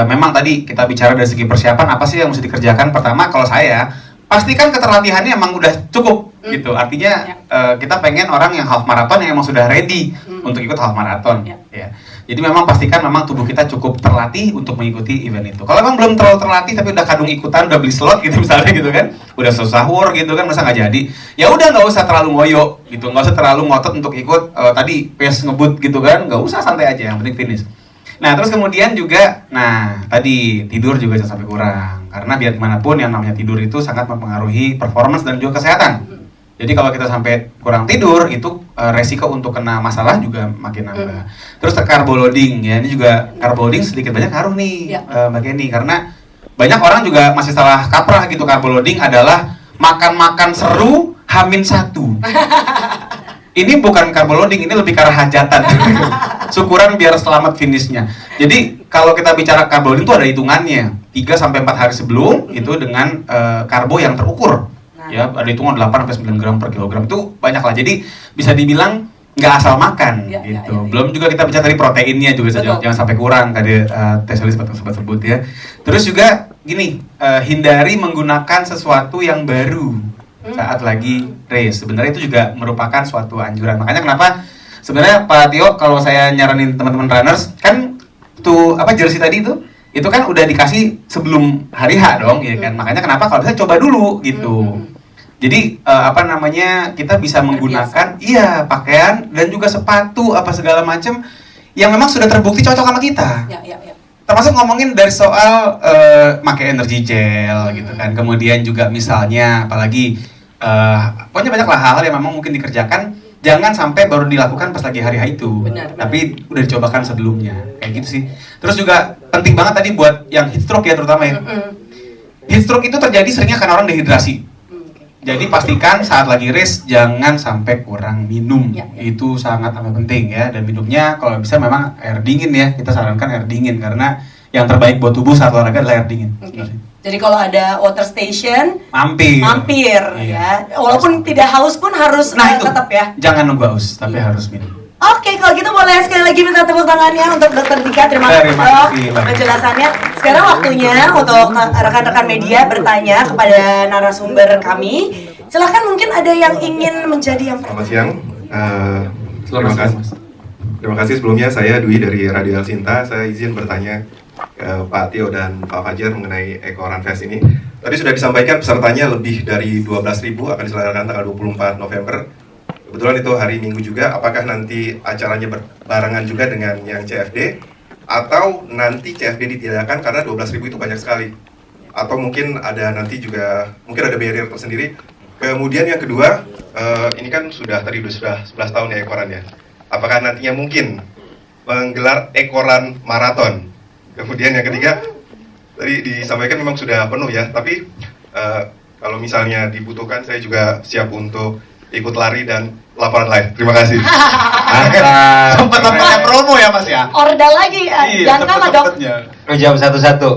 [SPEAKER 3] memang tadi kita bicara dari segi persiapan apa sih yang mesti dikerjakan. Pertama kalau saya pastikan keterlatihannya emang udah cukup gitu. Artinya kita pengen orang yang half marathon yang emang sudah ready untuk ikut half marathon. Ya. Jadi memang pastikan memang tubuh kita cukup terlatih untuk mengikuti event itu. Kalau memang belum terlalu terlatih tapi udah kadung ikutan, udah beli slot gitu misalnya gitu kan, udah sahur gitu kan, masa nggak jadi? Ya udah nggak usah terlalu ngoyo gitu, nggak usah terlalu ngotot untuk ikut tadi pace ngebut gitu kan, nggak usah, santai aja, yang penting finish. Nah terus kemudian juga, tadi tidur juga jangan sampai kurang, karena biar gimana pun yang namanya tidur itu sangat mempengaruhi performance dan juga kesehatan. Jadi kalau kita sampai kurang tidur, itu resiko untuk kena masalah juga makin nambah. Terus carbo loading ya, ini juga carbo loading sedikit banyak ngaruh nih Mbak Kenny, karena banyak orang juga masih salah kaprah gitu. Carbo loading adalah makan-makan seru H-1. Ini bukan carbo loading, ini lebih ke arah hajatan. Syukuran biar selamat finishnya. Jadi kalau kita bicara carbo loading itu ada hitungannya. 3-4 hari sebelum itu dengan karbo yang terukur. Ya, ada hitungan 8-9 gram per kilogram, itu banyak lah. Jadi bisa dibilang nggak asal makan gitu. Belum juga kita bicara dari proteinnya juga, jangan sampai kurang tadi Teh Sally sempat sebut ya. Terus juga gini, hindari menggunakan sesuatu yang baru saat lagi race. Sebenarnya itu juga merupakan suatu anjuran. Makanya kenapa sebenarnya Pak Tio, kalau saya nyaranin teman-teman runners kan tuh jersey tadi itu kan udah dikasih sebelum hari H dong, ya kan. Makanya kenapa kalau bisa coba dulu gitu. Jadi kita bisa menggunakan pakaian dan juga sepatu apa segala macam yang memang sudah terbukti cocok sama kita. Termasuk ngomongin dari soal pakai energy gel gitu kan. Kemudian juga misalnya apalagi pokoknya banyak lah hal-hal yang memang mungkin dikerjakan jangan sampai baru dilakukan pas lagi hari H itu,
[SPEAKER 1] Benar.
[SPEAKER 3] tapi udah dicobakan sebelumnya, kayak gitu sih. Terus juga penting banget tadi buat yang heat stroke ya terutama ya. Heat stroke itu terjadi seringnya karena orang dehidrasi. Jadi pastikan saat lagi race jangan sampai kurang minum.
[SPEAKER 1] Ya.
[SPEAKER 3] Itu sangat amat penting ya. Dan minumnya kalau bisa memang air dingin ya. Kita sarankan air dingin karena yang terbaik buat tubuh saat olahraga adalah air dingin.
[SPEAKER 1] Jadi kalau ada water station,
[SPEAKER 3] Mampir.
[SPEAKER 1] ya.
[SPEAKER 3] Iya.
[SPEAKER 1] Walaupun tidak haus pun harus
[SPEAKER 3] Nah itu
[SPEAKER 1] tetap ya.
[SPEAKER 3] jangan nunggu haus, tapi harus minum.
[SPEAKER 1] Oke, kalau gitu boleh sekali lagi minta tepuk tangannya untuk Dr. Dika. Terima kasih
[SPEAKER 3] Terima
[SPEAKER 1] dok
[SPEAKER 3] kasih, Mbak.
[SPEAKER 1] penjelasannya. Sekarang waktunya untuk rekan-rekan media bertanya kepada narasumber kami. Silahkan, mungkin ada yang ingin menjadi yang
[SPEAKER 7] Selamat siang.
[SPEAKER 3] Selamat siang, Mas.
[SPEAKER 7] Terima kasih sebelumnya, saya Dwi dari Radio El Sinta. Saya izin bertanya ke Pak Tio dan Pak Fajar mengenai Eko Run Fest ini. Tadi sudah disampaikan pesertanya lebih dari 12.000 akan diselenggarakan tanggal 24 November. Kebetulan itu hari Minggu juga. Apakah nanti acaranya berbarengan juga dengan yang CFD? Atau nanti CFD ditiadakan karena 12.000 itu banyak sekali? Atau mungkin ada nanti juga, mungkin ada barrier tersendiri? Kemudian yang kedua, ini kan sudah 11 tahun ya Eko Run ya. Apakah nantinya mungkin menggelar Eko Run Marathon? Kemudian yang ketiga, tadi disampaikan memang sudah penuh ya, tapi kalau misalnya dibutuhkan saya juga siap untuk ikut lari dan laporan live. Terima kasih.
[SPEAKER 2] Mantap.
[SPEAKER 3] Tempat-tempatnya promo ya Mas ya?
[SPEAKER 1] order lagi, jangan sama dok.
[SPEAKER 3] tempat-tempatnya.
[SPEAKER 2] Jawab satu-satu.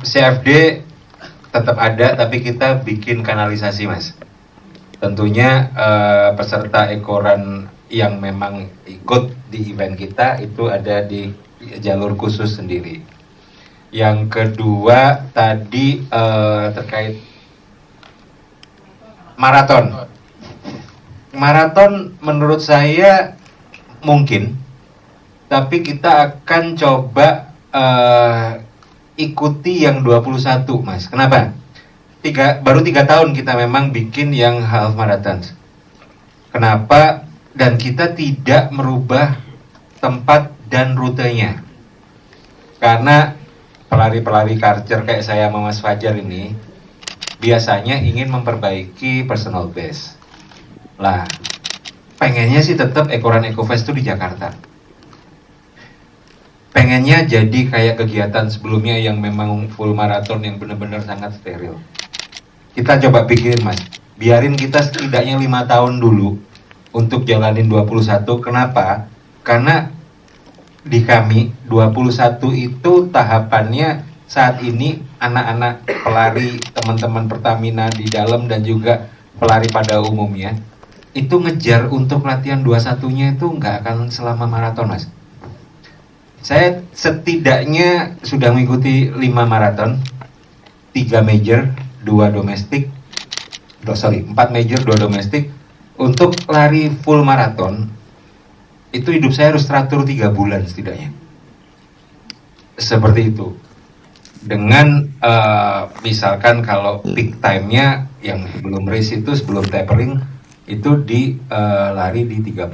[SPEAKER 2] CFD tetap ada, tapi kita bikin kanalisasi, Mas. Tentunya peserta Eko Run yang memang ikut di event kita itu ada di jalur khusus sendiri. Yang kedua tadi terkait maraton. Maraton menurut saya mungkin, tapi kita akan coba ikuti yang 21, Mas. Kenapa? Baru 3 tahun kita memang bikin yang half marathon. Kenapa? Dan kita tidak merubah tempat dan rutenya. Karena pelari-pelari karcher kayak saya sama Mas Fajar ini biasanya ingin memperbaiki personal best. Lah, pengennya sih tetap Eko Run Eco Fest itu di Jakarta. Pengennya jadi kayak kegiatan sebelumnya yang memang full maraton yang benar-benar sangat steril. Kita coba pikirin, Mas, biarin kita setidaknya 5 tahun dulu untuk jalanin 21. Kenapa? Karena di kami 21 itu tahapannya saat ini anak-anak pelari, teman-teman Pertamina di dalam dan juga pelari pada umumnya itu ngejar untuk latihan 21-nya itu nggak akan selama maraton, Mas. Saya setidaknya sudah mengikuti 5 maraton, 3 major, 2 domestik, 4 major, 2 domestik. Untuk lari full maraton itu hidup saya harus teratur 3 bulan setidaknya. Seperti itu. Dengan misalkan kalau peak time-nya yang belum race itu sebelum tapering itu di lari di 30.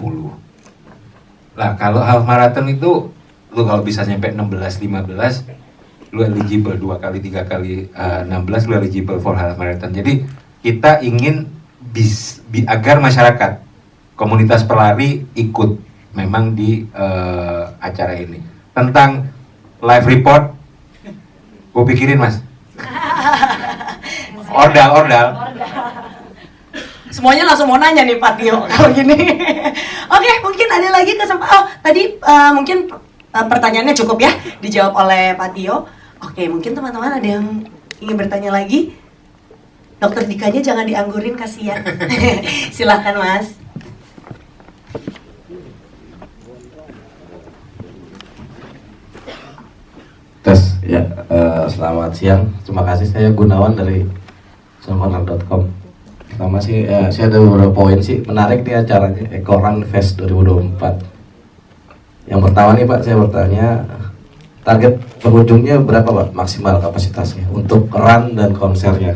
[SPEAKER 2] Lah kalau half marathon itu lu kalau bisa nyampe 16-15 lu eligible 2 kali 3 kali 16 lu eligible for half marathon. Jadi kita ingin agar masyarakat komunitas pelari ikut memang di acara ini. Tentang live report gue pikirin, Mas. Ordal.
[SPEAKER 1] Semuanya langsung mau nanya nih Pak Tio kalau gini. Oke, mungkin ada lagi kesempatan. Oh, tadi mungkin pertanyaannya cukup ya dijawab oleh Pak Tio. Oke, mungkin teman-teman ada yang ingin bertanya lagi. Dokter Dikanya jangan dianggurin, kasihan. Silahkan, Mas.
[SPEAKER 8] Tes, ya, selamat siang. Terima kasih, saya Gunawan dari Sonkonal.com. Pertama sih, saya ada beberapa poin sih menarik nih acaranya Eko Run Fest 2024. Yang pertama nih Pak, saya bertanya target pengunjungnya berapa Pak maksimal kapasitasnya untuk run dan konsernya?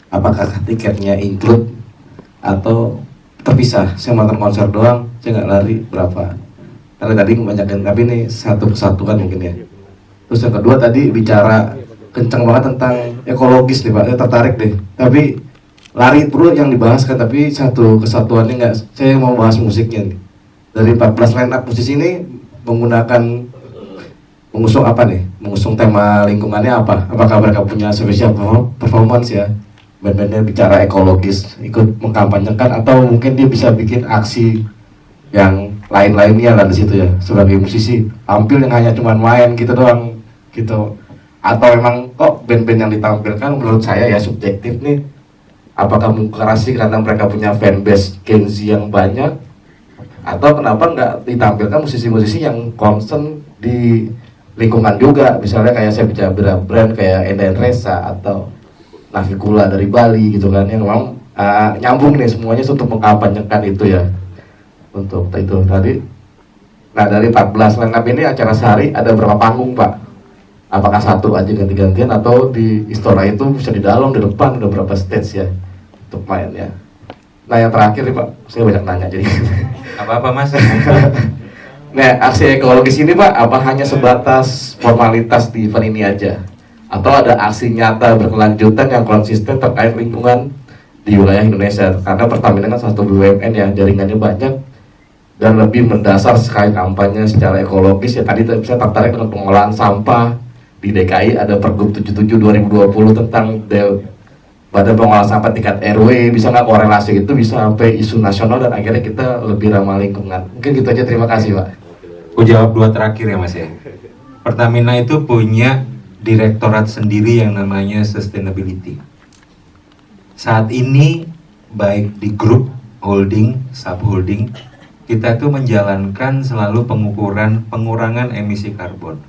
[SPEAKER 8] Apakah tiketnya include atau terpisah? Saya nonton konser doang, saya nggak lari berapa? Karena tadi kebanyakan, tapi ini satu kesatuan mungkin ya. Terus yang kedua tadi bicara kencang banget tentang ekologis nih Pak, saya tertarik deh. Tapi lari bro yang dibahas kan, tapi satu kesatuannya nggak. Saya mau bahas musiknya nih. Dari 14 line up musisi ini mengusung apa nih? Mengusung tema lingkungannya apa? Apakah mereka punya spesial performance ya? Band-bandnya bicara ekologis, ikut mengkampanyekan, atau mungkin dia bisa bikin aksi yang lain-lainnya lah di situ ya. Sebagai musisi tampil yang hanya cuma main gitu doang gitu. Atau memang kok band-band yang ditampilkan menurut saya ya subjektif nih, apakah mengkurasi karena mereka punya fanbase Gen Z yang banyak, atau kenapa nggak ditampilkan musisi-musisi yang concern di lingkungan juga, misalnya kayak saya bicara brand kayak Enden Reza atau Navikula dari Bali gitu kan, yang memang nyambung nih semuanya untuk mengkampanyekan itu ya, untuk itu tadi. Nah dari 14 line up ini acara sehari ada berapa panggung Pak? Apakah satu aja ganti-gantian atau di Istora itu bisa di dalam, di depan ada berapa stage ya untuk main ya? Nah yang terakhir nih Pak, saya banyak nanya jadi.
[SPEAKER 2] Apa-apa Mas?
[SPEAKER 8] Nah aksi ekologis ini Pak, apa hanya sebatas formalitas di event ini aja? Atau ada aksi nyata berkelanjutan yang konsisten terkait lingkungan di wilayah Indonesia? Karena Pertamina kan satu BUMN ya, jaringannya banyak dan lebih mendasar sekali kampanye secara ekologis ya. Tadi saya tertarik dengan pengolahan sampah di DKI, ada Pergub 77 2020 tentang Badan Pengelolaan Sampah tingkat RW. Bisa nggak korelasi itu bisa sampai isu nasional dan akhirnya kita lebih ramah lingkungan? Mungkin gitu aja, terima kasih Pak.
[SPEAKER 2] Aku jawab dua terakhir ya Mas ya. Pertamina itu punya direktorat sendiri yang namanya sustainability. Saat ini baik di grup, holding, subholding, kita itu menjalankan selalu pengurangan emisi karbon.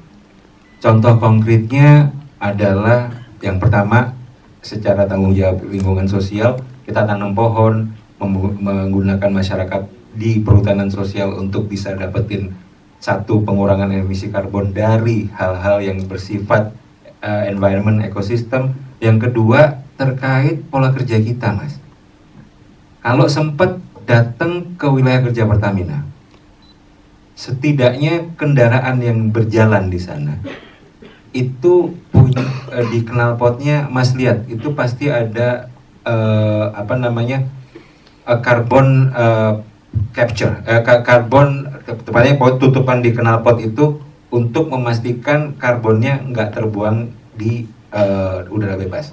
[SPEAKER 2] Contoh konkretnya adalah yang pertama, secara tanggung jawab lingkungan sosial, kita tanam pohon, menggunakan masyarakat di perhutanan sosial untuk bisa dapetin satu pengurangan emisi karbon dari hal-hal yang bersifat environment, ekosistem. Yang kedua terkait pola kerja kita Mas. Kalau sempat datang ke wilayah kerja Pertamina, setidaknya kendaraan yang berjalan di sana itu punya di knalpotnya Mas lihat itu pasti ada carbon capture, karbon tepatnya tutupan di knalpot itu untuk memastikan karbonnya nggak terbuang di udara bebas.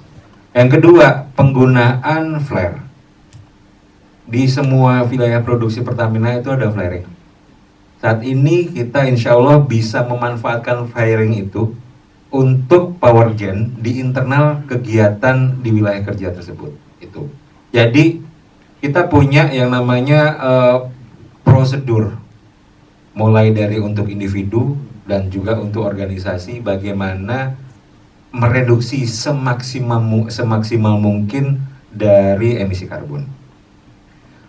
[SPEAKER 2] Yang kedua, penggunaan flare. Di semua wilayah produksi Pertamina itu ada flaring. Saat ini kita insya Allah bisa memanfaatkan flaring itu untuk power gen di internal kegiatan di wilayah kerja tersebut. Itu. Jadi kita punya yang namanya prosedur, mulai dari untuk individu dan juga untuk organisasi, bagaimana mereduksi semaksimal mungkin dari emisi karbon.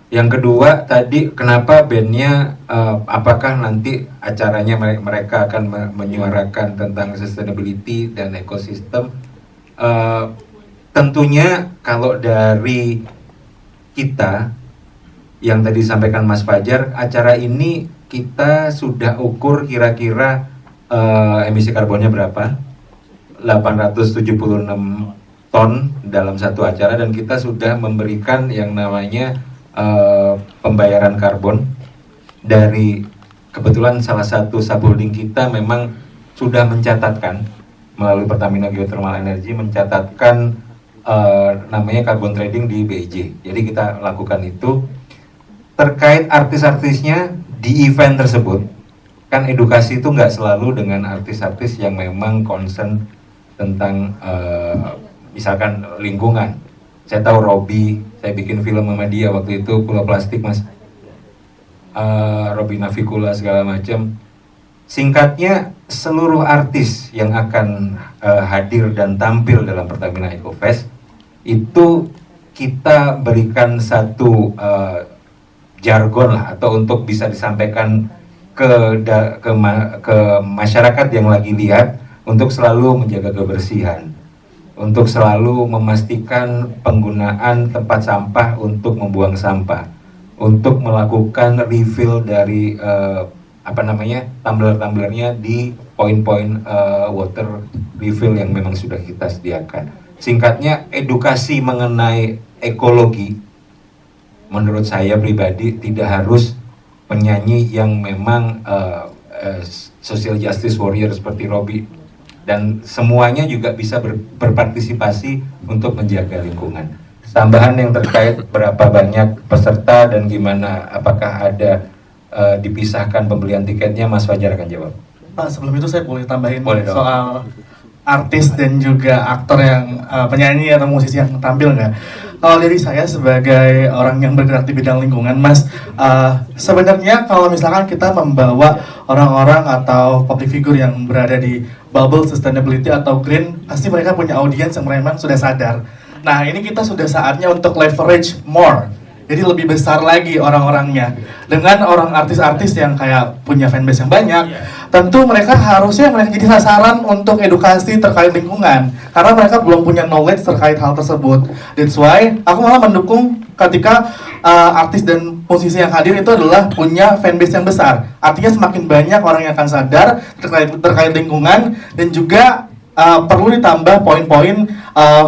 [SPEAKER 2] Yang kedua tadi, kenapa bandnya, apakah nanti acaranya mereka akan menyuarakan tentang sustainability dan ekosistem? Tentunya kalau dari kita yang tadi disampaikan Mas Fajar, acara ini kita sudah ukur kira-kira emisi karbonnya berapa, 876 ton dalam satu acara, dan kita sudah memberikan yang namanya pembayaran karbon dari, kebetulan salah satu subholding kita memang sudah mencatatkan melalui Pertamina Geothermal Energy, mencatatkan namanya carbon trading di BIJ. Jadi kita lakukan itu. Terkait artis-artisnya di event tersebut, kan edukasi itu nggak selalu dengan artis-artis yang memang concern tentang misalkan lingkungan. Saya tahu Robby, saya bikin film sama dia waktu itu, Pulau Plastik Mas, Robby Navikula segala macam. Singkatnya, seluruh artis yang akan hadir dan tampil dalam Pertamina EcoFest itu kita berikan satu jargon lah, atau untuk bisa disampaikan ke masyarakat yang lagi lihat, untuk selalu menjaga kebersihan, untuk selalu memastikan penggunaan tempat sampah untuk membuang sampah, untuk melakukan refill dari tumbler-tumblernya di poin-poin water refill yang memang sudah kita sediakan. Singkatnya, edukasi mengenai ekologi menurut saya pribadi tidak harus penyanyi yang memang social justice warrior seperti Robby, dan semuanya juga bisa berpartisipasi untuk menjaga lingkungan. Tambahan yang terkait berapa banyak peserta dan gimana, apakah ada dipisahkan pembelian tiketnya, Mas Fajar akan jawab.
[SPEAKER 6] Pak, sebelum itu saya boleh tambahin
[SPEAKER 2] Boleh dong.
[SPEAKER 6] soal artis dan juga aktor yang penyanyi atau musisi yang tampil nggak? Kalau dari saya sebagai orang yang bergerak di bidang lingkungan, Mas, sebenarnya kalau misalkan kita membawa orang-orang atau public figure yang berada di bubble sustainability atau green, pasti mereka punya audiens yang memang sudah sadar. Nah, ini kita sudah saatnya untuk leverage more. Jadi lebih besar lagi orang-orangnya. Dengan orang artis-artis yang kayak punya fanbase yang banyak, tentu mereka harusnya jadi sasaran untuk edukasi terkait lingkungan. Karena mereka belum punya knowledge terkait hal tersebut. That's why aku malah mendukung ketika artis dan musisi yang hadir itu adalah punya fanbase yang besar. Artinya semakin banyak orang yang akan sadar terkait lingkungan, dan juga perlu ditambah poin-poin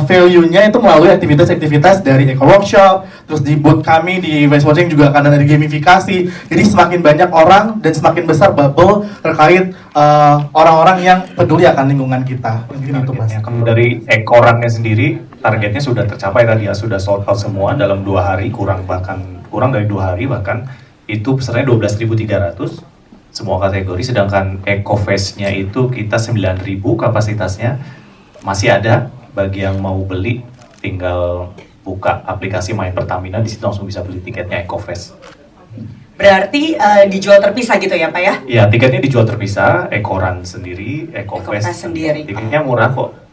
[SPEAKER 6] value-nya itu melalui aktivitas-aktivitas dari eco workshop, terus di booth kami di Waste Watching juga akan ada gamifikasi. Jadi semakin banyak orang dan semakin besar bubble terkait orang-orang yang peduli akan lingkungan kita. Mungkin itu, Mas.
[SPEAKER 5] Kalau dari ekorannya sendiri, targetnya sudah tercapai tadi ya, sudah sold out semua dalam 2 hari, kurang dari 2 hari bahkan. Itu pesertanya 12.300 semua kategori, sedangkan EcoFest-nya itu kita 9.000 kapasitasnya. Masih ada bagi yang mau beli, tinggal buka aplikasi My Pertamina, di situ langsung bisa beli tiketnya EcoFest.
[SPEAKER 1] Berarti dijual terpisah gitu ya Pak ya?
[SPEAKER 5] Iya, tiketnya dijual terpisah, Ekoran sendiri, EcoFest
[SPEAKER 1] sendiri.
[SPEAKER 5] tiketnya murah kok.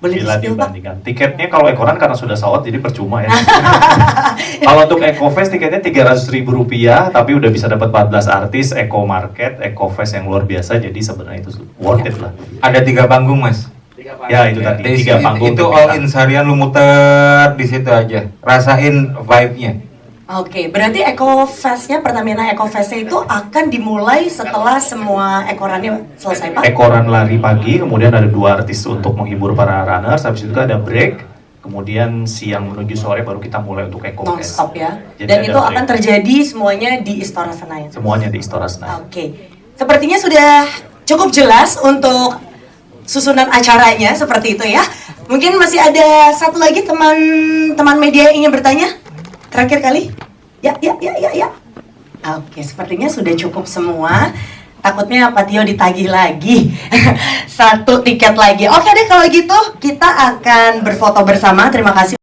[SPEAKER 1] Boleh
[SPEAKER 5] Bila
[SPEAKER 1] di-spill, Pak?
[SPEAKER 5] dibandingkan tiketnya, kalau Ekoran karena sudah sold out jadi percuma ya. Kalau untuk EcoFest tiketnya Rp300.000, tapi udah bisa dapat 14 artis, Eco Market, EcoFest yang luar biasa, jadi sebenarnya itu worth it lah.
[SPEAKER 2] Ada 3 panggung, Mas.
[SPEAKER 5] Ya itu tadi, 3 panggung.
[SPEAKER 2] Itu all in seharian lu muter di situ aja. Rasain vibe-nya.
[SPEAKER 1] Oke, berarti EcoFest-nya, Pertamina EcoFest-nya itu akan dimulai setelah semua ekorannya selesai, Pak?
[SPEAKER 5] Ekoran lari pagi, kemudian ada 2 artis untuk menghibur para runners, habis itu ada break, kemudian siang menuju sore baru kita mulai untuk EcoFest.
[SPEAKER 1] Non-stop ya.
[SPEAKER 5] Jadi
[SPEAKER 1] Dan
[SPEAKER 5] ada
[SPEAKER 1] itu
[SPEAKER 5] break.
[SPEAKER 1] akan terjadi semuanya di Istora Senayan.
[SPEAKER 5] Semuanya di Istora Senayan.
[SPEAKER 1] Oke, sepertinya sudah cukup jelas untuk susunan acaranya seperti itu ya. Mungkin masih ada satu lagi teman-teman media yang ingin bertanya? Terakhir kali? Ya. Oke, sepertinya sudah cukup semua. Takutnya Pak Tio ditagih lagi. 1 tiket lagi. Oke deh, kalau gitu kita akan berfoto bersama. Terima kasih.